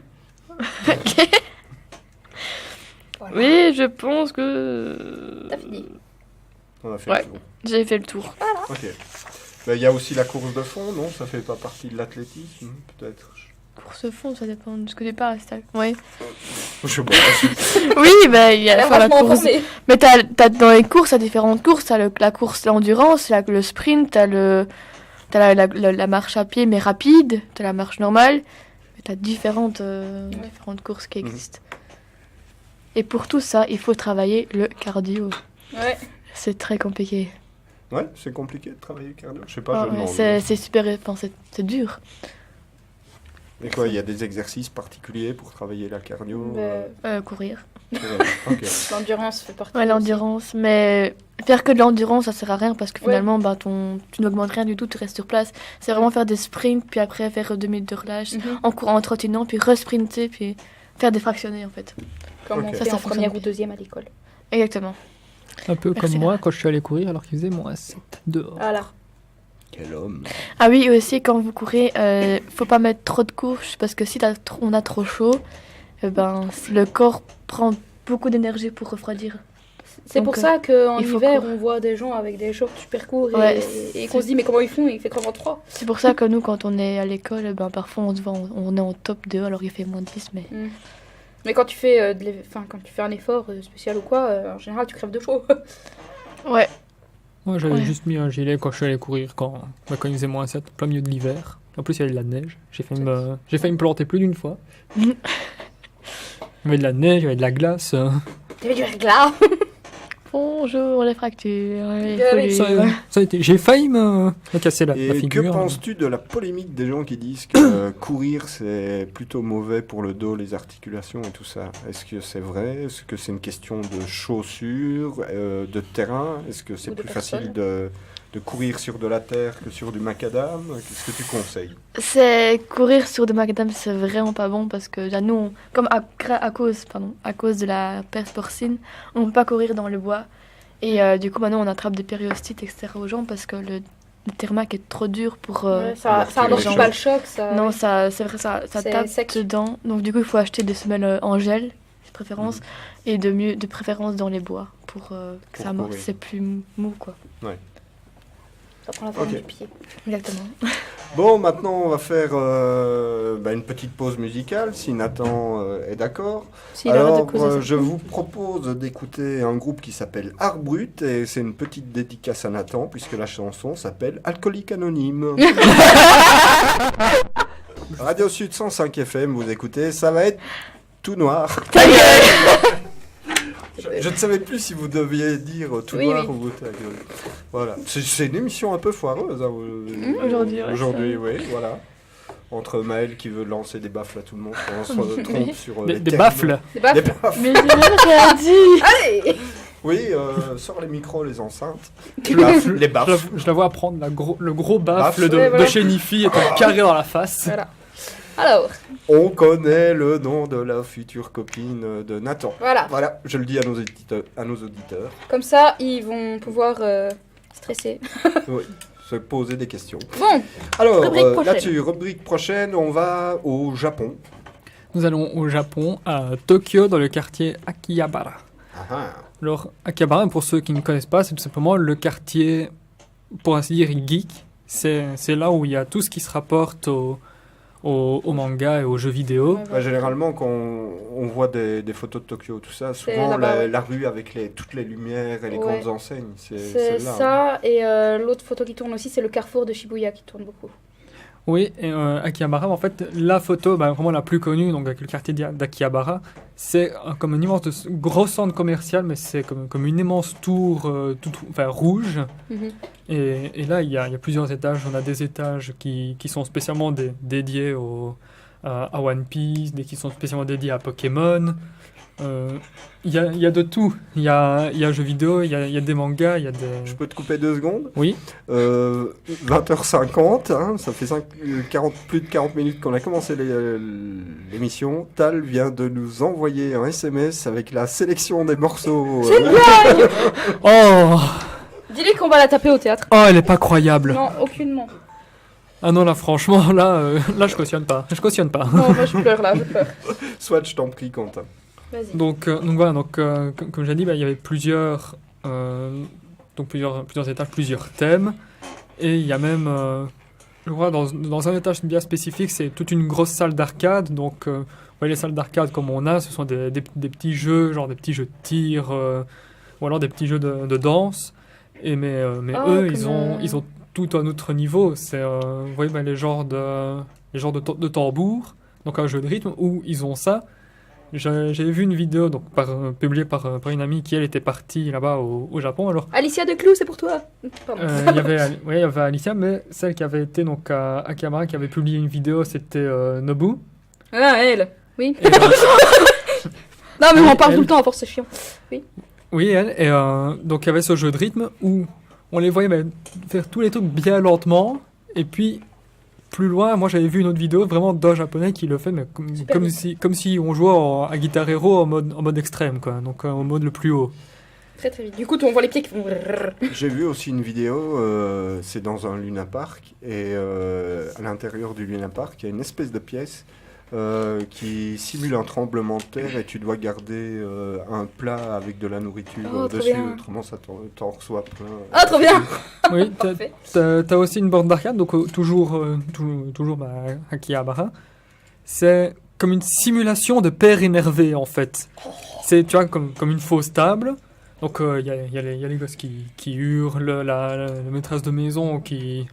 Voilà. Oui, je pense que... T'as fini. On a fait Ouais. le tour. J'ai fait le tour. Ok. Ben, il y a aussi la course de fond, non? Ça fait pas partie de l'athlétisme, peut-être? Pour ce fond, ça dépend de ce que tu parles. Ouais. Je sais pas. Oui, bah, il y a Elle a enfin, la vachement course. informée. Mais t'as dans les courses, t'as différentes courses. T'as la course l'endurance, le sprint, t'as la marche à pied mais rapide, t'as la marche normale. Mais t'as différentes courses qui Mhm. existent. Et pour tout ça, il faut travailler le cardio. Ouais. C'est très compliqué. Ouais, c'est compliqué de travailler le cardio. Je sais pas, Ah je ouais, demande. c'est super, enfin, c'est dur. Mais quoi, il y a des exercices particuliers pour travailler la cardio Courir. ouais, ok. L'endurance fait partie. Ouais, aussi. l'endurance. Mais faire que de l'endurance, ça sert à rien parce que Ouais. finalement, bah, tu n'augmentes rien du tout, tu restes sur place. C'est vraiment faire des sprints, puis après faire 2 minutes de relâche, Mhm. en courant, en trottinant, puis resprinter, puis faire des fractionnés en fait. Comme Ok. on Ça, fait ça en première fonctionne. ou deuxième à l'école. Exactement. Un peu Merci. comme moi quand je suis allé courir alors qu'il faisait moins 7 dehors. Voilà. Quel homme. Ah oui, et aussi quand vous courez, faut pas mettre trop de couches parce que si on a trop chaud, le corps prend beaucoup d'énergie pour refroidir. C'est Donc, pour ça qu'en il faut hiver, courir. on voit des gens avec des shorts super courts Ouais, et qu'on se dit, mais comment ils font? Il fait comment 3? C'est pour ça que nous, quand on est à l'école, parfois on se voit, on est en top 2, alors il fait moins 10, mais... Mais quand tu fais, quand tu fais un effort spécial ou quoi, en général, tu crèves de chaud. Ouais, Moi, j'avais Ouais. juste mis un gilet quand je suis allé courir, quand il faisait moins 7, plein milieu de l'hiver. En plus, il y avait de la neige. J'ai failli me planter plus d'une fois. Il y avait de la neige, il y avait de la glace. T'avais du verglas. bonjour les fractures, les Ah oui. foulures. Ça a été... J'ai failli me casser la Et que figure. penses-tu de la polémique des gens qui disent que courir c'est plutôt mauvais pour le dos, les articulations et tout ça? Est-ce que c'est vrai? Est-ce que c'est une question de chaussures, de terrain? Est-ce que c'est Ou de plus personne? facile de courir sur de la terre que sur du macadam? Qu'est-ce que tu conseilles? C'est courir sur des macadam, c'est vraiment pas bon parce que là, nous, comme à cause de la peste porcine, on peut pas courir dans le bois. Et du coup, maintenant, on attrape des périostites, etc. aux gens parce que le thermac est trop dur pour... Ouais, ça amortir les amortit jambes. pas le choc. Ça... Non, c'est vrai, ça C'est tape sec. dedans. Donc du coup, il faut acheter des semelles en gel, de préférence, et de préférence dans les bois pour que Pour ça amorce, courir. c'est plus mou, quoi. Ça prend la forme Ok. du pied. Exactement. Bon, maintenant on va faire une petite pause musicale si Nathan est d'accord. S'il arrête de Alors, causer ça. je vous propose d'écouter un groupe qui s'appelle Art Brut et c'est une petite dédicace à Nathan puisque la chanson s'appelle Alcoolique Anonyme. Radio Sud 105 FM, vous écoutez, ça va être tout noir. Je ne savais plus si vous deviez dire tout Oui, noir oui. ou vous ta gueule. Voilà, c'est une émission un peu foireuse. Hein, Aujourd'hui, ouais, Aujourd'hui, ça- oui, voilà. Entre Maël qui veut lancer des baffles à tout le monde, on se trompe sur Des, les des termes. baffles. C'est pas... Des baffles. Mais j'ai rien dit. Allez. Oui, sors les micros, les enceintes. Je la, les je la- baffles. je la vois prendre le gros baffle Baffle. de, Ouais, voilà. de chez Nifi et un carré dans la face. Voilà. Alors, On connaît le nom de la future copine de Nathan. voilà. Voilà, je le dis à nos auditeurs. Comme ça, ils vont pouvoir stresser. Oui, se poser des questions. Bon, Alors, Rubrique prochaine. là-dessus, rubrique prochaine, on va au Japon. Nous allons au Japon, à Tokyo, dans le quartier Akihabara. Ah ah. Alors, Akihabara, pour ceux qui ne connaissent pas, c'est tout simplement le quartier, pour ainsi dire, geek. C'est là où il y a tout ce qui se rapporte au manga et aux jeux vidéo. Bah, généralement, quand on voit des photos de Tokyo, tout ça, souvent là-bas, ouais. la rue avec toutes les lumières et les Ouais. grandes enseignes, c'est c'est là. ça. Et l'autre photo qui tourne aussi, c'est le carrefour de Shibuya qui tourne beaucoup. Oui, et Akihabara, en fait, la photo, vraiment la plus connue, donc avec le quartier d'Akihabara, c'est comme un immense gros centre commercial, mais c'est comme une immense tour rouge. Mhm. Et là, il y a plusieurs étages. On a des étages qui sont spécialement dédiés à One Piece, des qui sont spécialement dédiés à Pokémon. Il y a de tout. Il y a jeux vidéo, il y a des mangas, il y a des... Je peux te couper 2 secondes? Oui. 20h50, hein, ça fait plus de 40 minutes qu'on a commencé l'émission. Tal vient de nous envoyer un SMS avec la sélection des morceaux. Oh, Dis-lui qu'on va la taper au théâtre. elle est pas croyable. Non, aucunement. Ah non, là, franchement, là, je cautionne pas. Je cautionne pas. Non, moi je pleure là, je pleure. Soit je t'en prie, Quentin. Vas-y. Donc voilà, comme j'ai dit, il y avait plusieurs étages, plusieurs thèmes. Et il y a même, je crois, dans un étage bien spécifique, c'est toute une grosse salle d'arcade. Donc, vous voyez, les salles d'arcade comme on a, ce sont des petits jeux, genre des petits jeux de tir, ou alors des petits jeux de danse. Mais Ah, eux, comme, ils ont tout un autre niveau. C'est, vous voyez, les genres de tambour, donc un jeu de rythme, où ils ont ça. J'ai vu une vidéo donc publiée par une amie qui, elle, était partie là-bas au Japon. Alors, Alicia de Clou, c'est pour toi. Pardon. il y avait Alicia, mais celle qui avait été donc à Akihabara, qui avait publié une vidéo, c'était Nobu. Ah, elle. Oui. Et, Non, mais Oui, on parle elle. tout le temps, à force, c'est chiant. oui, elle. Et donc, il y avait ce jeu de rythme où on les voyait faire tous les trucs bien lentement. Et puis, plus loin, moi, j'avais vu une autre vidéo vraiment d'un japonais qui le fait, mais Super comme si on jouait à Guitar Hero en mode extrême, quoi. Donc, en mode le plus haut. Très très vite. Du coup, on voit les pieds qui font. J'ai vu aussi une vidéo, c'est dans un Luna Park, et à l'intérieur du Luna Park, il y a une espèce de pièce qui simule un tremblement de terre et tu dois garder un plat avec de la nourriture Oh, trop dessus, bien. autrement ça t'en reçoit plein. Ah, trop bien. Oui, Parfait. t'as aussi une borne d'arcade, donc toujours à Akihabara. C'est comme une simulation de père énervé, en fait. C'est, tu vois, comme une fausse table. Donc, il y a les gosses qui hurlent, la maîtresse de maison qui...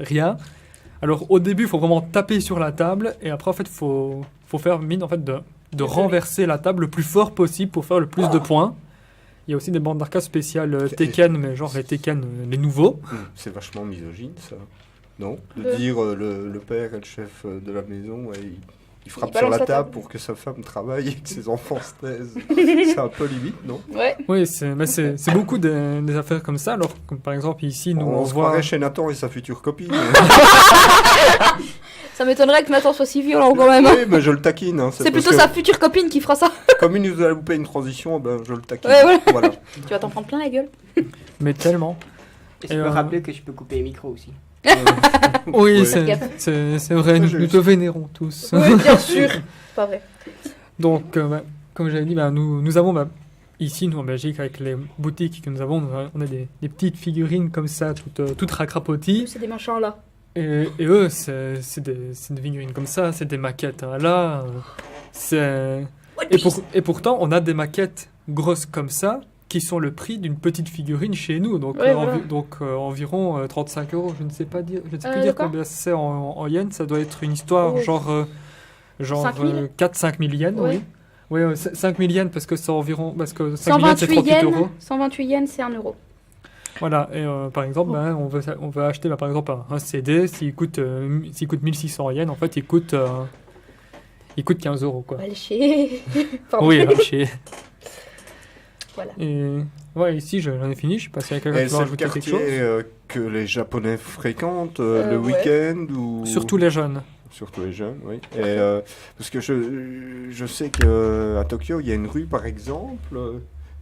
Rien. Alors, au début, il faut vraiment taper sur la table. Et après, en fait, faut faire mine, en fait, de renverser la table le plus fort possible pour faire le plus de points. Il y a aussi des bandes d'arcade spéciales Tekken, mais genre les Tekken, les nouveaux. C'est vachement misogyne ça, non? De Peu. dire le père est le chef de la maison et il frappe Il sur balance la la table table. pour que sa femme travaille et que ses enfants se taisent. C'est un peu limite, non? Ouais. Oui, c'est beaucoup des affaires comme ça. Alors, comme par exemple ici, nous On on se voit... croirait chez Nathan et sa future copine. Ça m'étonnerait que Nathan soit si violent quand même. Oui, mais je le taquine. Hein, C'est parce plutôt que sa future copine qui fera ça. Comme il nous a loupé une transition, ben, je le taquine. Ouais, Voilà. Tu vas t'en prendre plein la gueule. Mais tellement. Et je Et, peux euh, rappeler que je peux couper les micros aussi. Oui, Ouais. c'est vrai, Ça, nous te vénérons tous. Oui, bien sûr. Pas vrai. Donc, comme j'avais dit, nous avons ici, nous en Belgique, avec les boutiques que nous avons, on a des petites figurines comme ça, toutes racrapoties. C'est des machins là. Et eux, c'est des figurines comme ça, c'est des maquettes. Hein, là, c'est... Et pourtant, on a des maquettes grosses comme ça qui sont le prix d'une petite figurine chez nous. Donc, Ouais, voilà. environ 35 €. Je ne sais plus de dire quoi combien c'est en yens. Ça doit être une histoire Oh. genre 5 000? 4-5 000 yens, Ouais. oui. Oui, 5 000 yens parce que c'est environ... Parce que 5 000 yens, c'est 128 38 yens. €. 128 yens, c'est 1 euro. Voilà, et par exemple, on veut acheter par exemple un CD, s'il coûte 1600 yens, en fait, il coûte 15 €, quoi. Va le chier. Pardon. Oui, lâché. Voilà. Et ouais, ici, j'en ai fini, je sais pas s'il y a quelqu'un Et qui veut c'est le rajouter quelque quartier chose. que les Japonais fréquentent le ouais. week-end ou... Surtout les jeunes. Surtout les jeunes, oui. Et, parce que je sais qu'à Tokyo, il y a une rue, par exemple.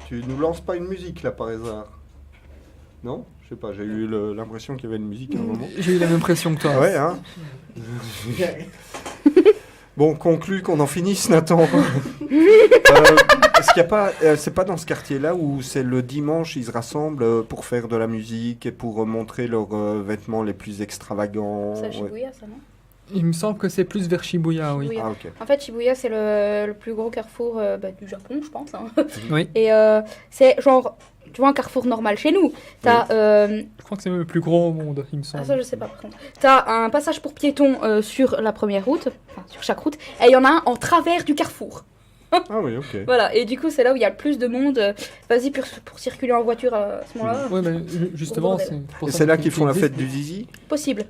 Tu nous lances pas une musique, là, par hasard? Non? Je sais pas, j'ai eu l'impression qu'il y avait une musique à un moment. J'ai eu la même impression que toi. Ah ouais, hein? Bon, conclu qu'on en finisse, Nathan. Est-ce qu'il y a pas... c'est pas dans ce quartier-là où c'est le dimanche, ils se rassemblent pour faire de la musique et pour montrer leurs vêtements les plus extravagants? C'est à Ouais. Shibuya, ça, non? Il me semble que c'est plus vers Shibuya, oui. Shibuya. Ah, ok. En fait, Shibuya, c'est le plus gros carrefour du Japon, je pense. Hein. Oui. Et c'est genre, tu vois, un carrefour normal chez nous. T'as, Je crois que c'est même le plus gros au monde, il me ah, semble. ça, je sais pas, par contre. T'as un passage pour piétons sur la première route, enfin, sur chaque route, et il y en a un en travers du carrefour. Ah oui, ok. Voilà, et du coup, c'est là où il y a le plus de monde. Vas-y, pour circuler en voiture à ce moment-là, Oui, mais justement, Bordel. c'est pour Et ça c'est là que qu'ils font la existe. fête du zizi? possible.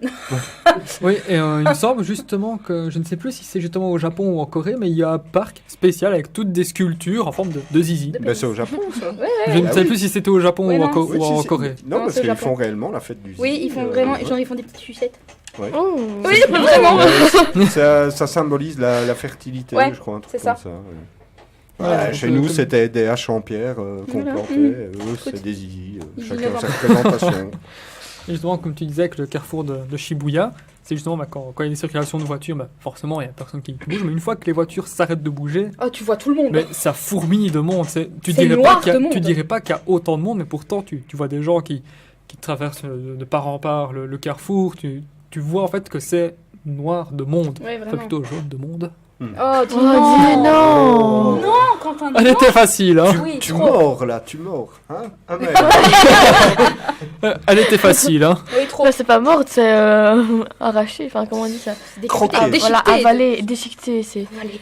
Oui, et il me semble justement que, je ne sais plus si c'est justement au Japon ou en Corée, mais il y a un parc spécial avec toutes des sculptures en forme de zizi. De Ben, c'est au Japon, ça. Je ne Ah sais oui. plus si c'était au Japon Ouais, ou, non. Oui, ou en si, si. Corée. Non, Non, parce c'est au qu'ils Japon. font réellement la fête du zizi. Oui, ils font vraiment, genre, ils font des petites sucettes. Oh. Oui, vraiment. Ça symbolise la fertilité, Ouais, je crois, un truc c'est ça. comme ça. ouais. Ouais, Ouais, donc, chez nous, comme- c'était des haches en pierre qu'on Voilà. plantait. Eux, c'est Écoute. des zizi. Ils Chacun innovent. sa représentation. Et justement, comme tu disais, avec le carrefour de Shibuya, c'est justement quand il y a des circulations de voitures, forcément, il n'y a personne qui bouge. Mais une fois que les voitures s'arrêtent de bouger, Oh, tu vois tout le monde. mais ça fourmille de monde. Tu C'est dirais noir pas de monde. tu dirais pas qu'il y a autant de monde, mais pourtant, tu vois des gens qui traversent de part en part le carrefour. Tu vois en fait que c'est noir de monde. Ouais, Enfin, vraiment. plutôt jaune de monde. Oh, dis Oh, non. dis non. Non, Quentin, dis Elle non. était facile, hein. Oui, Tu trop. mords, là, tu mords. Hein ah, merde. Elle était facile, hein. Oui, trop. Bah, c'est pas morte, c'est arraché. Enfin, comment on dit ça? Croquer. Déchiqueté. Voilà, avalé, déchiqueté. C'est. Allez.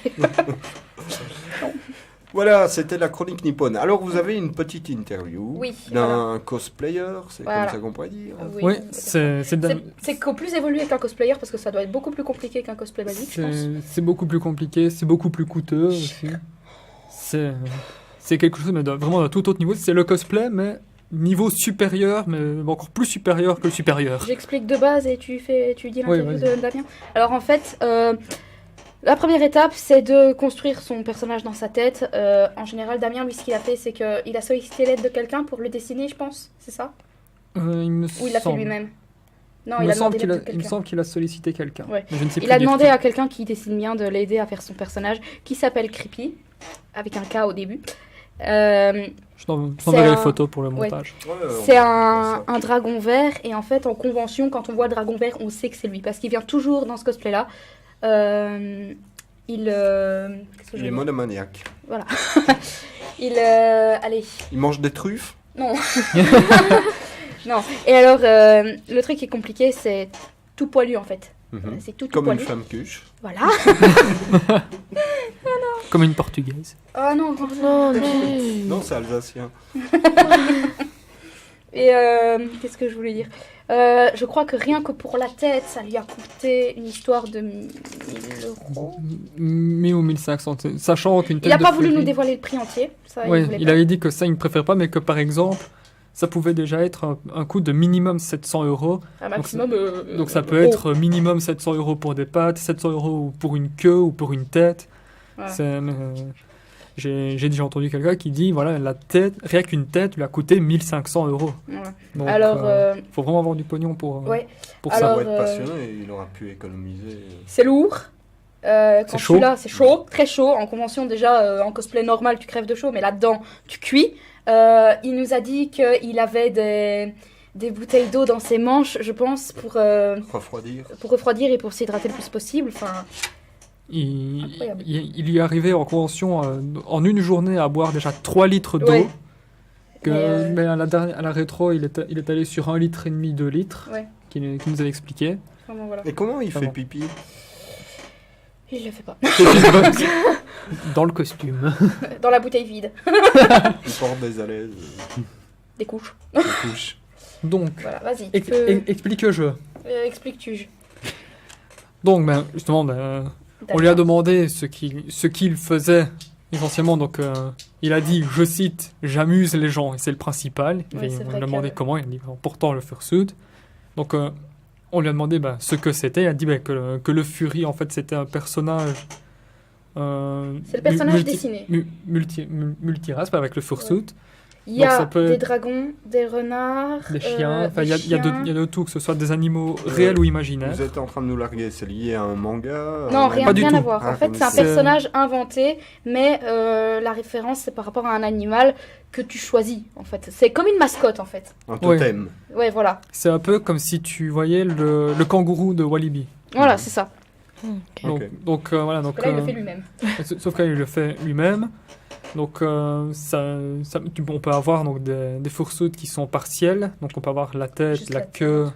Voilà, c'était la chronique nippone. Alors, vous avez une petite interview Oui, d'un cosplayer, c'est Voilà. comme ça qu'on pourrait dire. Oui, Oui, on peut dire ça. C'est qu'au plus évolué qu'un cosplayer parce que ça doit être beaucoup plus compliqué qu'un cosplay basique, je pense. c'est beaucoup plus compliqué, c'est beaucoup plus coûteux aussi. C'est quelque chose mais vraiment d'un tout autre niveau. C'est le cosplay, mais niveau supérieur, mais encore plus supérieur que le supérieur. J'explique de base et tu dis Oui, l'interview vas-y. de Damien. Alors en fait, la première étape, c'est de construire son personnage dans sa tête. En général, Damien, lui, ce qu'il a fait, c'est qu'il a sollicité l'aide de quelqu'un pour le dessiner, je pense. C'est ça? Il me Ou il l'a fait semble. lui-même? Non, Il il me a semble demandé qu'il l'aide a, de il me quelqu'un. semble qu'il a sollicité quelqu'un. Ouais. Mais je ne sais Il plus a dire demandé qui. à quelqu'un qui décide bien de l'aider à faire son personnage, qui s'appelle Creepy, avec un K au début. Je t'enverrai les un- photos pour le ouais. montage. C'est un dragon vert, et en fait, en convention, quand on voit le dragon vert, on sait que c'est lui, parce qu'il vient toujours dans ce cosplay-là. Qu'est-ce que je Il veux est dire monomaniaque. Allez, Il mange des truffes. non. Non. Et alors, le truc qui est compliqué, c'est tout poilu, en fait. Mhm. C'est tout Comme une poilu. femme cuche. Voilà. Comme une portugaise. Oh non, Non, mais... Non, c'est alsacien. Et qu'est-ce que je voulais dire Je crois que rien que pour la tête, ça lui a coûté une histoire de 1000 euros. 1000 ou 1500, sachant qu'une tête Il n'a de pas voulu furie- nous dévoiler le prix entier. Ça, Ouais, voulait il pas. avait dit que ça, il ne préfère pas, mais que par exemple, ça pouvait déjà être un coût de minimum 700 euros. Un maximum. Donc ça peut être minimum 700 euros pour des pattes, 700 euros pour une queue ou pour une tête. Ouais. J'ai déjà entendu quelqu'un qui dit, voilà, la tête, rien qu'une tête lui a coûté 1500 euros. Ouais. Donc, Alors, faut vraiment avoir du pognon pour ouais. pour Alors, Ça ça. doit être passionné, il aura pu économiser. C'est lourd. Quand C'est je chaud. suis là, c'est chaud, très chaud. En convention, déjà, en cosplay normal, tu crèves de chaud, mais là-dedans, tu cuis. Il nous a dit qu'il avait des bouteilles d'eau dans ses manches, je pense, pour Refroidir. et pour s'hydrater le plus possible. Enfin, Incroyable. Il y est arrivé en convention en une journée à boire déjà 3 litres d'eau. Ouais. Mais à la rétro, il est allé sur 1,5 litre, 2 litres, Ouais. qui nous avait expliqué. vraiment, voilà. Et comment il Ah fait bon. pipi? Il le fait pas. Dans le costume. Dans la bouteille vide. Il porte des alaises, Des couches. des couches. Donc, Voilà, vas-y. Tu peux... explique-je. Explique-tu. Donc, justement, on lui a demandé ce qu'il faisait essentiellement. Donc, il a dit, je cite, j'amuse les gens, et c'est le principal. Ouais, Et c'est on lui vrai a demandé que- comment, il a dit, en portant le fursuit. Donc, on lui a demandé ce que c'était. Il a dit que le Fury, en fait, c'était un personnage. C'est le personnage dessiné. Multirace, avec le fursuit. Il y Donc, a ça peut des être dragons, des renards, Des chiens, enfin, des il y a de tout, que ce soit des animaux réels ou imaginaires. Vous êtes en train de nous larguer, c'est lié à un manga? Non, un rien, Pas du rien tout. à voir. Ah, En fait, comme c'est un c'est- personnage inventé, mais la référence, c'est par rapport à un animal que tu choisis, en fait. C'est comme une mascotte, en fait. Un totem. Ouais, voilà. C'est un peu comme si tu voyais le kangourou de Walibi. Voilà, c'est ça. Ok. Ok. Donc, voilà. Donc, Là, il le fait lui-même. sauf qu'il le fait lui-même. Donc, on peut avoir donc, des fursuits qui sont partiels. Donc, on peut avoir la tête, Juste la tête, queue,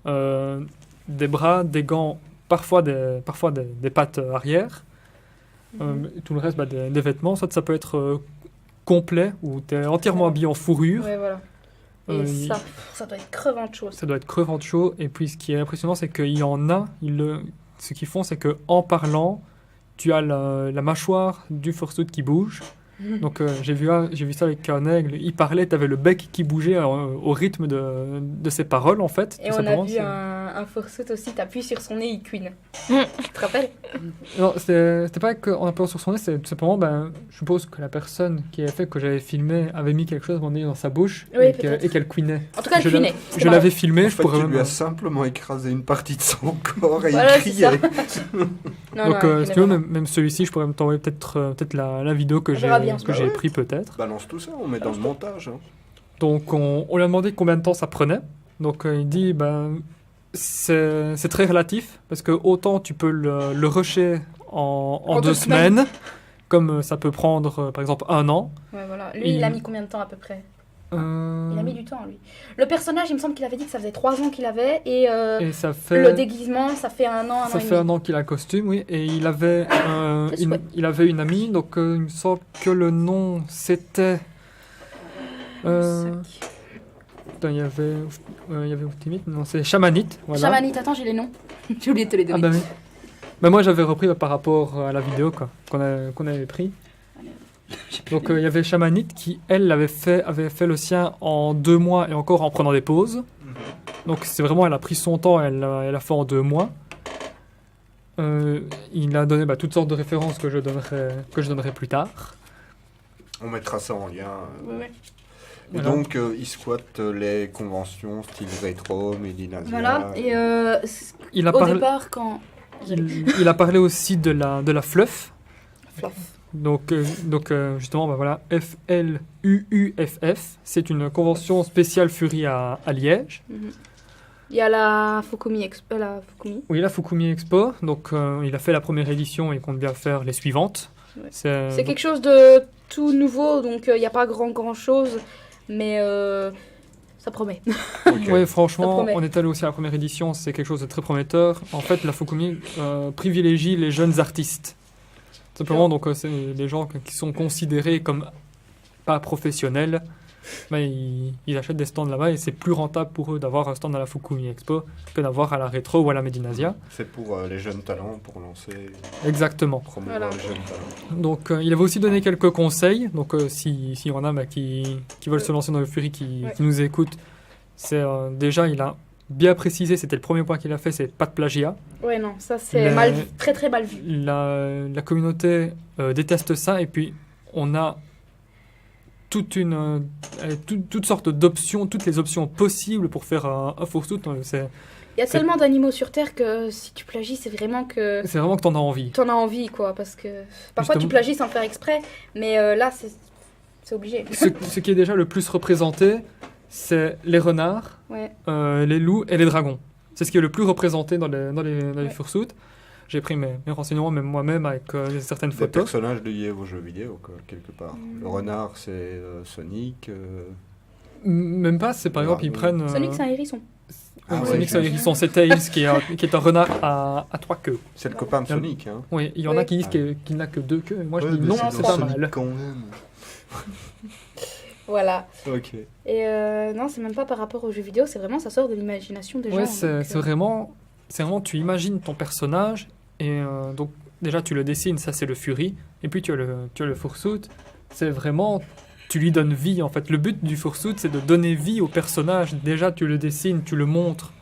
ouais. des bras, des gants, parfois des pattes arrière. Tout le reste, des vêtements. Soit ça peut être complet, où tu es entièrement habillé en fourrure. Ouais, voilà. Et Euh, ça doit être crevant de choses. Ça doit être crevant de chaud. Et puis, ce qui est impressionnant, c'est qu'il y en a. Ce qu'ils font, c'est qu'en parlant, tu as la mâchoire du fursuit qui bouge. Donc, j'ai vu ça avec un aigle. Il parlait, tu avais le bec qui bougeait au rythme de ses paroles, en fait. Et tout on a simplement. vu un fursuit aussi, t'appuies sur son nez, il cuine. Tu te rappelles? Non, c'était pas qu'en appuyant sur son nez, c'est tout simplement, je suppose que la personne qui avait fait que j'avais filmé avait mis quelque chose à un moment donné dans sa bouche Oui, et peut-être. qu'elle couinait. En tout cas, elle Je l'ai- cuinait. Je l'avais filmé, En je fait, pourrais tu lui même. as simplement écrasé une partie de son corps et Voilà, il c'est criait. Non, Donc, non, elle si tu veux, cuinait même celui-ci, je pourrais me t'envoyer peut-être la vidéo que On j'ai verra bien. que j'ai Ouais. pris peut-être. Balance tout ça, on met dans le montage. Hein. Donc, on lui a demandé combien de temps ça prenait. Donc, il dit, c'est très relatif, parce que autant tu peux le rusher en En 2 2 semaines, comme ça peut prendre, par exemple, 1 an. Ouais, voilà. Lui, Et- il a mis combien de temps à peu près? Euh, Il a mis du temps, lui. Le personnage, il me semble qu'il avait dit que ça faisait 3 ans qu'il avait, et Et ça fait... le déguisement, ça fait un an, un an Ça et fait demi. 1 an qu'il a le costume, oui. Et il avait, C'est chouette. il avait une amie, donc il me semble que le nom c'était. Attends, il y avait Optimite, non, c'est Chamanite. Voilà. Chamanite, attends, j'ai les noms. J'ai oublié de te les Ah donner. bah oui. Bah, moi j'avais repris par rapport à la vidéo qu'on avait pris. Donc il y avait Chamanite qui, elle, avait fait le sien en 2 mois et encore en prenant des pauses. Donc c'est vraiment, elle a pris son temps, elle a fait en 2 mois. Il a donné toutes sortes de références que je donnerai plus tard. On mettra ça en lien. Ouais, ouais. Et Voilà. donc, il squatte les conventions style rétro, Medinasia. Voilà. Et Il a au parlé, départ, quand. il a parlé aussi de la fluff. Fluff. Donc justement, bah voilà, FLUUFF, c'est une convention spéciale Fury à Liège. Mhm. Il y a la Fukumi Expo. Oui, la Fukumi Expo. Donc il a fait la première édition et il compte bien faire les suivantes. Ouais. C'est C'est quelque chose de tout nouveau, donc il n'y a pas grand chose, mais ça promet. Ok. Oui, Ça franchement, promet. on est allé aussi à la première édition, c'est quelque chose de très prometteur. En fait, la Fukumi privilégie les jeunes artistes. Simplement, donc, c'est les gens qui sont considérés comme pas professionnels. Mais ils achètent des stands là-bas et c'est plus rentable pour eux d'avoir un stand à la Fukumi Expo que d'avoir à la Rétro ou à la Medinasia. C'est pour les jeunes talents, pour lancer, Exactement. promouvoir Voilà. les jeunes talents. Donc, il avait aussi donné quelques conseils. Donc, s'il y en a bah, qui veulent se lancer dans le Fury, qui nous écoutent, c'est déjà, il a bien précisé, c'était le premier point qu'il a fait, c'est pas de plagiat. Ouais, non, ça c'est Mais- très mal vu. La communauté déteste ça et puis on a toutes sortes d'options, toutes les options possibles pour faire un fursuit. C'est Il y a c'est- tellement d'animaux sur Terre que si tu plagies, c'est vraiment que vraiment que t'en as envie. t'en as envie, quoi. Parce que parfois tu Justement. plagies sans faire exprès, mais là c'est obligé. Ce qui est déjà le plus représenté, c'est les renards, Ouais. les loups et les dragons. C'est ce qui est le plus représenté dans les Ouais. fursuits. J'ai pris mes renseignements même moi-même avec certaines Des photos. personnages liés aux jeux vidéo, quoi, quelque part. Le renard, c'est Sonic. Même pas, c'est par exemple, ils prennent... Sonic, c'est un hérisson. Ah ouais, Sonic, je- c'est un hérisson, c'est Tails qui est un renard à trois queues. C'est le copain de Sonic, hein. Oui, il y en a Oui. qui disent qu'il n'a que deux queues. Et moi, je Ouais, dis mais non, c'est c'est dans pas Sonic mal. quand même. Voilà. Ok. Et non, c'est même pas par rapport aux jeux vidéo, c'est vraiment ça sort de l'imagination des gens. Ouais, donc, c'est vraiment, tu imagines ton personnage et donc déjà tu le dessines, ça c'est le Fury, et puis tu as le fursuit. C'est vraiment, tu lui donnes vie en fait. Le but du fursuit, c'est de donner vie au personnage. Déjà, tu le dessines, tu le montres.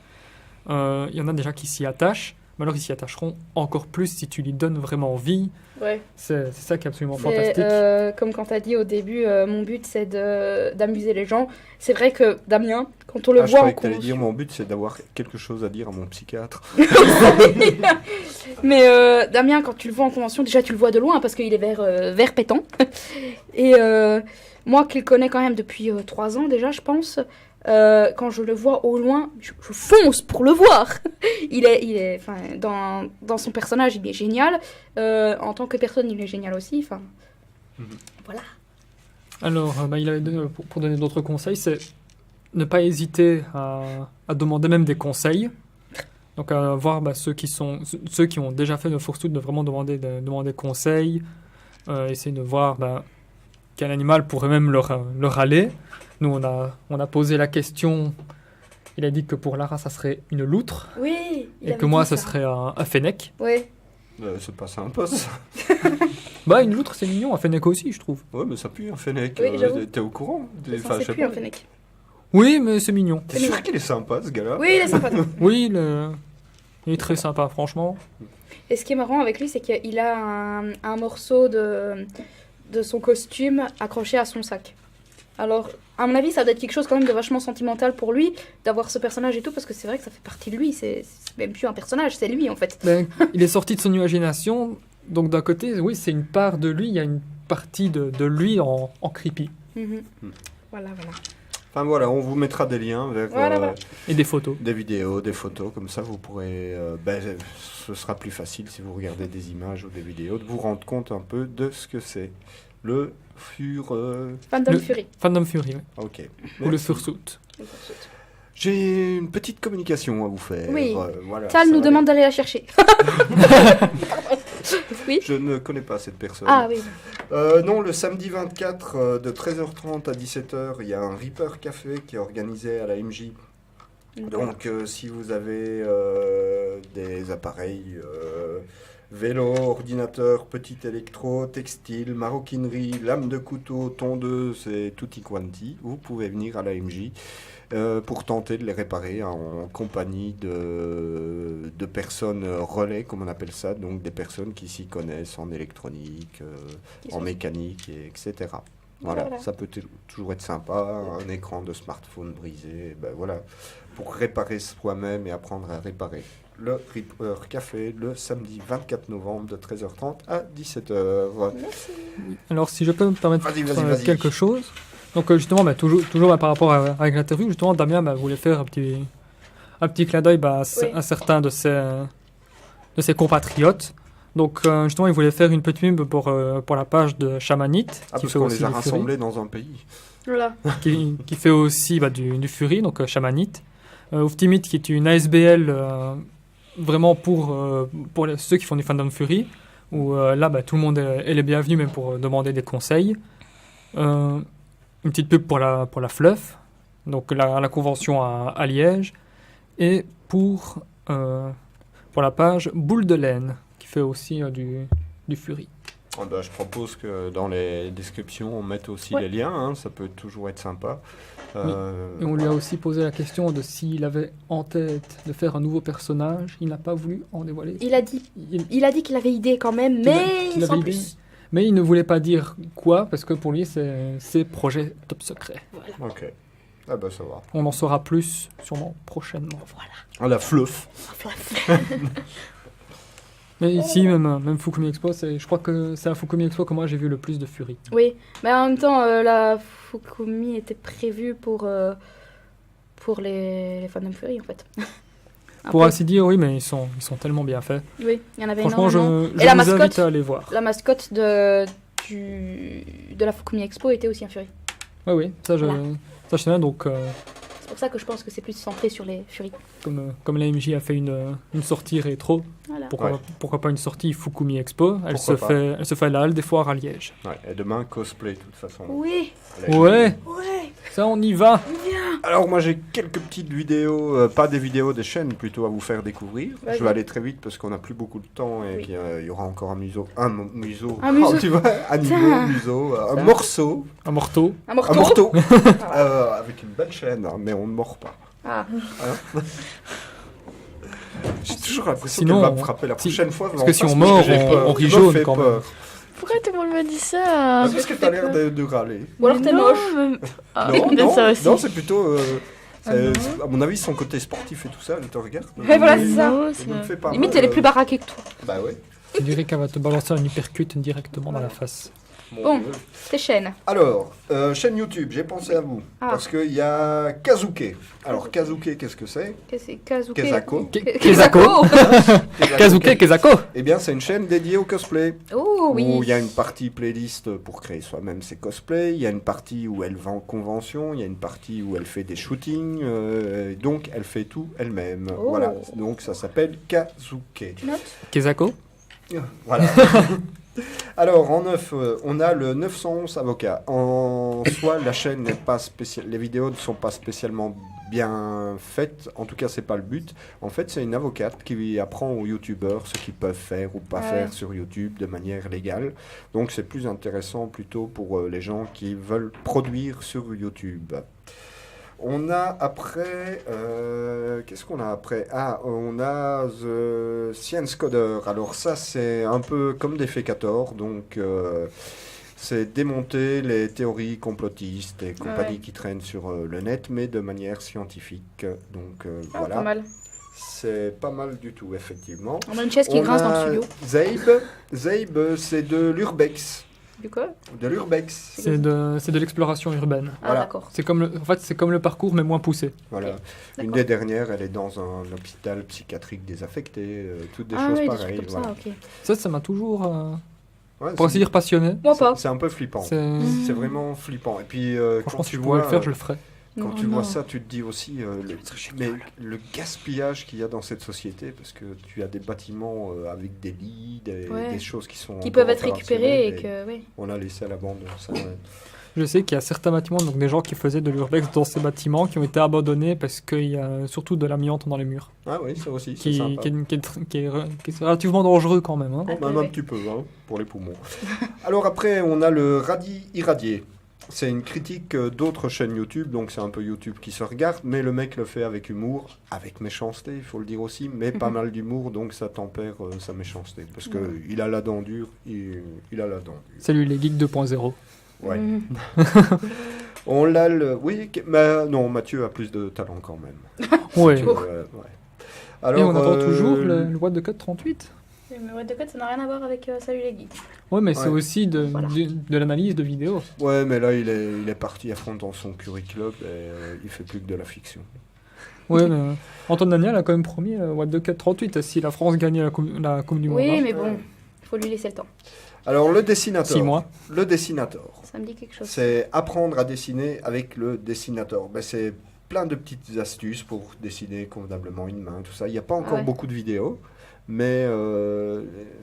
Il y en a déjà qui s'y attachent, mais alors ils s'y attacheront encore plus si tu lui donnes vraiment vie. Ouais. C'est ça qui est absolument C'est, fantastique. comme quand t'as dit au début, mon but c'est d'amuser les gens. C'est vrai que Damien, quand on le Ah, je voit en croyais que t'allais convention... dire mon but, c'est d'avoir quelque chose à dire à mon psychiatre. Mais Damien, quand tu le vois en convention, déjà tu le vois de loin parce qu'il est vert pétant. Et moi qui le connais quand même depuis 3 ans déjà, je pense, quand je le vois au loin, je fonce pour le voir. Il est, enfin, dans son personnage, il est génial. En tant que personne, il est génial aussi. Enfin, voilà. Alors, il avait donné, pour donner d'autres conseils, c'est ne pas hésiter à demander même des conseils. Donc, à voir ceux qui ont déjà fait le fursuit, de vraiment demander conseil. Essayer de voir quel animal pourrait même leur aller. Nous, on a posé la question. Il a dit que pour Lara, ça serait une loutre. Oui. il Et avait que moi, dit ça serait un fennec. Ouais. C'est pas sympa, ça. Une loutre, c'est mignon. Un fennec aussi, je trouve. Ouais, mais ça pue un fennec. Oui, j'avoue. T'es au courant? C'est Enfin, je sais plus un pas. fennec. Oui, mais c'est mignon. T'es sûr qu'il est sympa, ce gars-là? Oui, il est sympa. Oui, il est très sympa, franchement. Et ce qui est marrant avec lui, c'est qu'il a un morceau de son costume accroché à son sac. Alors, à mon avis, ça doit être quelque chose quand même de vachement sentimental pour lui, d'avoir ce personnage et tout, parce que c'est vrai que ça fait partie de lui. C'est même plus un personnage, c'est lui en fait. Il est sorti de son imagination, donc d'un côté, oui, c'est une part de lui, il y a une partie de lui en creepy. Mhm. Voilà. Enfin voilà, on vous mettra des liens vers Voilà. Et des photos. des vidéos, des photos, comme ça vous pourrez... ce sera plus facile si vous regardez des images ou des vidéos, de vous rendre compte un peu de ce que c'est. Le Fandom Le- Fury. Fandom Fury, oui. Ok. Ou le Merci. fursuit. J'ai une petite communication à vous faire. Oui. Voilà, Tal ça nous va demande d'aller la chercher. Oui. aller. Je ne connais pas cette personne. Ah oui. Non, le samedi 24, de 13h30 à 17h, il y a un Reaper Café qui est organisé à la MJ. Donc, si vous avez des appareils vélo, ordinateur, petit électro, textile, maroquinerie, lame de couteau, tondeuse et tutti quanti, vous pouvez venir à la MJ pour tenter de les réparer en compagnie de personnes relais, comme on appelle ça, donc des personnes qui s'y connaissent en électronique, Qui en sont- mécanique, etc. Voilà, Voilà. ça peut toujours être sympa, un écran de smartphone brisé, ben voilà, pour réparer soi-même et apprendre à réparer. Le Ripper Café, le samedi 24 novembre de 13h30 à 17h. Merci. Alors, si je peux me permettre Vas-y. quelque chose. Donc, justement, toujours par rapport avec l'interview, justement, Damien voulait faire un petit clin d'œil Oui. à certains de ses compatriotes. Donc, justement, il voulait faire une petite pub pour la page de Chamanite, Ah, qui parce fait qu'on aussi les a du Fury, rassemblés dans un pays. Voilà. qui fait aussi du Fury, donc Chamanite. Optimite, qui est une ASBL vraiment pour ceux qui font du fandom Fury, où là, tout le monde est le bienvenu, même pour demander des conseils. Une petite pub pour la Fluff, donc la convention à Liège, et pour la page Boule de laine, qui fait aussi du Fury. Ah bah, je propose que dans les descriptions, on mette aussi Ouais. les liens, hein, ça peut toujours être sympa. Et on lui a aussi posé la question de s'il avait en tête de faire un nouveau personnage. Il n'a pas voulu en dévoiler. Il a dit qu'il avait idée quand même, Qu'il a- mais qu'il avait sans idée. plus. Mais il ne voulait pas dire quoi, parce que pour lui, c'est projet top secret. Voilà. Ok, ah bah ça va. On en saura plus sûrement prochainement. Ah, la fluff. Mais ici, même Fukumi Expo, je crois que c'est à Fukumi Expo que moi j'ai vu le plus de Fury. Oui, mais en même temps, la Fukumi était prévue pour les Fandom Fury en fait. Pour Après, ainsi dire, oui, mais ils sont tellement bien faits. oui, il y en avait Franchement, énormément. je Et la vous mascotte invite à aller voir. La mascotte de la Fukumi Expo était aussi un Fury. Oui, ça je sais bien. Donc, C'est pour ça que je pense que c'est plus centré sur les Fury. comme la MJ a fait une sortie rétro, Voilà. pourquoi pas une sortie Fukumi Expo. Elle Pourquoi se fait à la Halle des Foires à Liège. Ouais, et demain, cosplay, de toute façon. Oui, Ouais, ouais, ça on y va. Alors moi j'ai quelques petites vidéos, pas des vidéos, des chaînes plutôt à vous faire découvrir. Vas-y. Je vais aller très vite parce qu'on n'a plus beaucoup de temps et Oui. puis il y aura encore un museau. Un museau. Tu vois, un niveau, Tiens. museau, un Ça. morceau. Un morteau. un Un morceau. morceau. Avec une belle chaîne, hein, mais on ne mord pas. Ah, J'ai toujours l'impression Sinon, qu'elle va me frapper la si- prochaine fois. parce que si on parce mord, j'ai peur. on rit Tu me jaune fais quand peur. Pourquoi tout le monde me dit ça Ah, parce que t'as l'air de râler. ou alors t'es Non, moche. mais- Ah, Non, peut-être non, ça aussi. non, c'est plutôt. Ah non. À mon avis, son côté sportif et tout ça, elle te regarde. Ouais, voilà, c'est ça. Non, Ça me fait pas Limite, mal, elle est plus baraquée que toi. Bah ouais. Je dirais qu'elle va te balancer un uppercut directement dans la face. Bon. Tes chaînes. Alors, chaîne YouTube, j'ai pensé à vous. Ah. Parce qu'il y a Kazuke. Alors, Kazuke, qu'est-ce que c'est Qu'est-ce que c'est Kazuke Kezako. Kezako. Kazuke Kezako. Eh bien, c'est une chaîne dédiée au cosplay. Oh oui. Où il y a une partie playlist pour créer soi-même ses cosplays. Il y a une partie où elle vend convention. Il y a une partie où elle fait des shootings. Donc, elle fait tout elle-même. Oh. Voilà. Donc, ça s'appelle Kazuke. Tu notes Kezako. Voilà. Alors, en neuf, on a le 911 avocat. En soi, la chaîne n'est pas spéciale. Les vidéos ne sont pas spécialement bien faites. En tout cas, c'est pas le but. En fait, c'est une avocate qui apprend aux youtubeurs ce qu'ils peuvent faire ou pas Ouais. faire sur YouTube de manière légale. Donc, c'est plus intéressant plutôt pour les gens qui veulent produire sur YouTube. On a après, qu'est-ce qu'on a après? Ah, on a The Science Coder. Alors ça, c'est un peu comme des fécators, donc c'est démonter les théories complotistes et compagnie qui traînent sur le net, mais de manière scientifique. Donc Ah, voilà, pas mal. c'est pas mal du tout, effectivement. On a une chaise qui On grince dans le a studio. Zabe, c'est de l'urbex. Du quoi De l'urbex. C'est de l'exploration urbaine. Ah, Voilà. d'accord. C'est comme le parcours, mais moins poussé. Voilà. Une D'accord. des dernières, elle est dans un hôpital psychiatrique désaffecté, toutes des Ah choses oui, des pareilles. trucs comme voilà. ça, ok. Ça m'a toujours, Ouais, pour ainsi dire, passionné. Moi pas. c'est un peu flippant. C'est- C'est vraiment flippant. Et puis, Franchement, quand si tu je pouvais vois, le faire, je le ferais. quand Non, tu non. vois ça, tu te dis aussi mais le gaspillage qu'il y a dans cette société, parce que tu as des bâtiments avec des lits, Ouais. des choses qui sont Qui encore peuvent être récupérés et opérationnelles, que. Oui. on a laissé à l'abandon. Ça, ouais. Je sais qu'il y a certains bâtiments, donc des gens qui faisaient de l'urbex dans ces bâtiments, qui ont été abandonnés parce qu'il y a surtout de l'amiante dans les murs, Ah oui, ça aussi, c'est qui sympa. est relativement dangereux quand même. Hein. Oh, Ah, même oui, un oui. petit peu, hein, pour les poumons. Alors après, on a le radis irradié. C'est une critique d'autres chaînes YouTube, donc c'est un peu YouTube qui se regarde, mais le mec le fait avec humour, avec méchanceté, il faut le dire aussi, mais pas mal d'humour, donc ça tempère sa méchanceté. Parce que il a la dent dure, il a la dent dure. Salut les geeks 2.0. Ouais. Mhm. On l'a le... Oui, mais non, Mathieu a plus de talent quand même. Ouais. Ouais. Et on attend toujours euh, le What the Code 38. Mais What the Code, ça n'a rien à voir avec Salut les geeks. Ouais, mais c'est Ouais. aussi Voilà. de l'analyse de vidéos. Ouais, mais là, il est parti à fond dans son curriculum et il fait plus que de la fiction. Ouais, mais Antoine Daniel a quand même promis What the Code 38 si la France gagnait la Coupe du Monde. Oui, hein. mais bon, il faut lui laisser le temps. Alors, le dessinateur. 6 mois. Le dessinateur. Ça me dit quelque chose. C'est apprendre à dessiner avec le dessinateur. Ben, c'est plein de petites astuces pour dessiner convenablement une main, tout ça. Il n'y a pas encore Ouais. beaucoup de vidéos, mais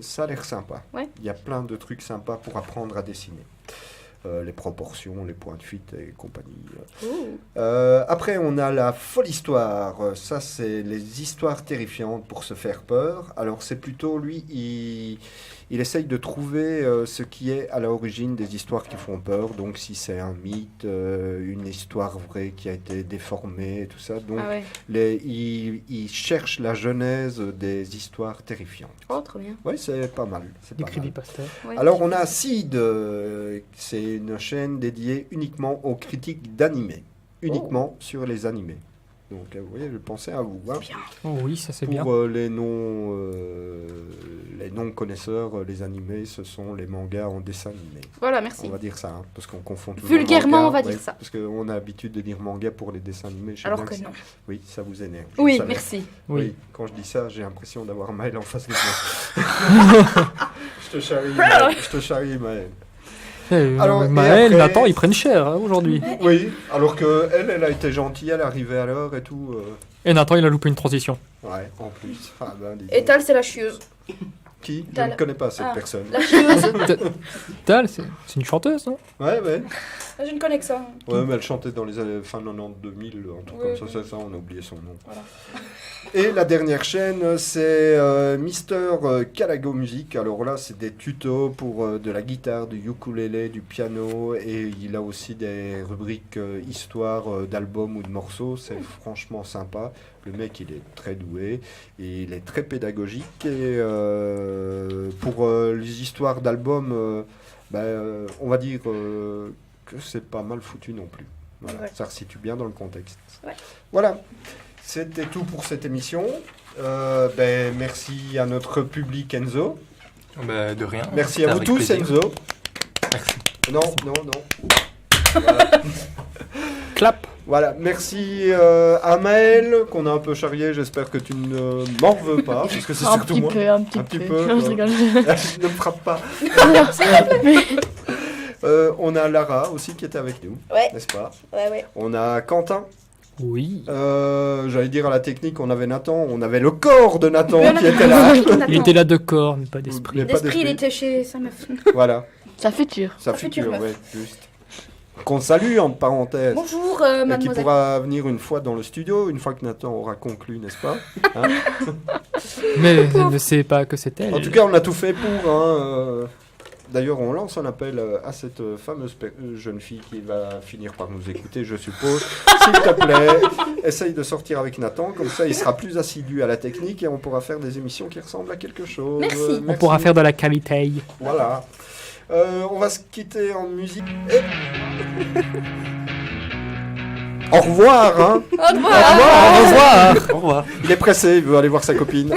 ça a l'air sympa. Ouais. Il y a plein de trucs sympas pour apprendre à dessiner. Les proportions, les points de fuite et compagnie. Ouh. Après, on a la folle histoire. Ça, c'est les histoires terrifiantes pour se faire peur. Alors, c'est plutôt, lui, il essaye de trouver ce qui est à l'origine des histoires qui font peur. Donc, si c'est un mythe, une histoire vraie qui a été déformée, et tout ça. Donc, Ah ouais. il cherche la genèse des histoires terrifiantes. Oh, trop bien. Oui, c'est pas mal. C'est Des pas mal. creepypasta. Ouais. Alors, on a Seed, c'est une chaîne dédiée uniquement aux critiques d'animés, uniquement sur les animés. Donc, vous voyez, je pensais à vous. Hein. Oh oui, ça c'est bien. Pour les non connaisseurs, les animés, ce sont les mangas en dessin animé. Voilà, merci. On va dire ça, hein, parce qu'on confond toujours. Vulgairement, manga, on va dire ouais, ça. Parce qu'on a l'habitude de dire manga pour les dessins animés. je sais Alors bien que ça- non. Oui, ça vous énerve. je Oui, le savais. merci. Oui. Oui, quand je dis ça, j'ai l'impression d'avoir Maël en face de moi. Je te charrie, Maël. Je te charrie, Maël. Alors, et Maël, après- Nathan, ils prennent cher hein, aujourd'hui. Oui, alors que elle a été gentille, elle est arrivée à l'heure et tout. Et Nathan, il a loupé une transition. Ouais, en plus. Ah ben, dis donc. Et Tal, c'est la chieuse. Qui Je Tal. ne connais pas cette Ah. personne. La chieuse. Tal, c'est une chanteuse, non? Ouais, ouais. Je ne connais que ça. Ouais, mais elle chantait dans les années fin 90-2000, un truc Oui, comme ça, oui. c'est ça, on a oublié son nom. Voilà. Et la dernière chaîne, c'est Mister Calago Music. Alors là, c'est des tutos pour de la guitare, du ukulélé, du piano, et il a aussi des rubriques histoire d'albums ou de morceaux. C'est franchement sympa. Le mec, il est très doué, et il est très pédagogique. Et pour les histoires d'albums, on va dire que c'est pas mal foutu non plus. Voilà, Ouais. ça resitue bien dans le contexte. Ouais. Voilà. C'était tout pour cette émission. Merci à notre public Enzo. Bah, de rien. Merci C'était à vous avec tous plaisir. Enzo. Merci. Non. Voilà. Clap. Voilà. Merci à Maël qu'on a un peu charrié. J'espère que tu ne m'en veux pas parce que c'est Un surtout petit moi. peu, un petit Un petit peu. peu, Non, je quoi. rigole. Ne me frappe pas. On a Lara aussi qui était avec nous, Ouais, n'est-ce pas? ouais. On a Quentin. Oui. J'allais dire à la technique, on avait Nathan. On avait le corps de Nathan Mais on qui a- était là. Il était là de corps, mais pas d'esprit. Mais pas L'esprit, il d'esprit. était chez sa meuf. Voilà. Sa future. Sa Sa future future, meuf. ouais, juste. Qu'on salue en parenthèse. Bonjour, Et qui mademoiselle. pourra venir une fois dans le studio, une fois que Nathan aura conclu, n'est-ce pas? Hein? Mais elle ne sait pas que c'est elle. En tout cas, on a tout fait pour. Hein. D'ailleurs, on lance un appel à cette fameuse jeune fille qui va finir par nous écouter, je suppose. S'il te plaît, essaye de sortir avec Nathan, comme ça il sera plus assidu à la technique et on pourra faire des émissions qui ressemblent à quelque chose. Merci. On pourra faire de la qualité. Voilà. On va se quitter en musique. Et- Au revoir, hein. Au revoir. Au revoir. Au revoir. Il est pressé, il veut aller voir sa copine.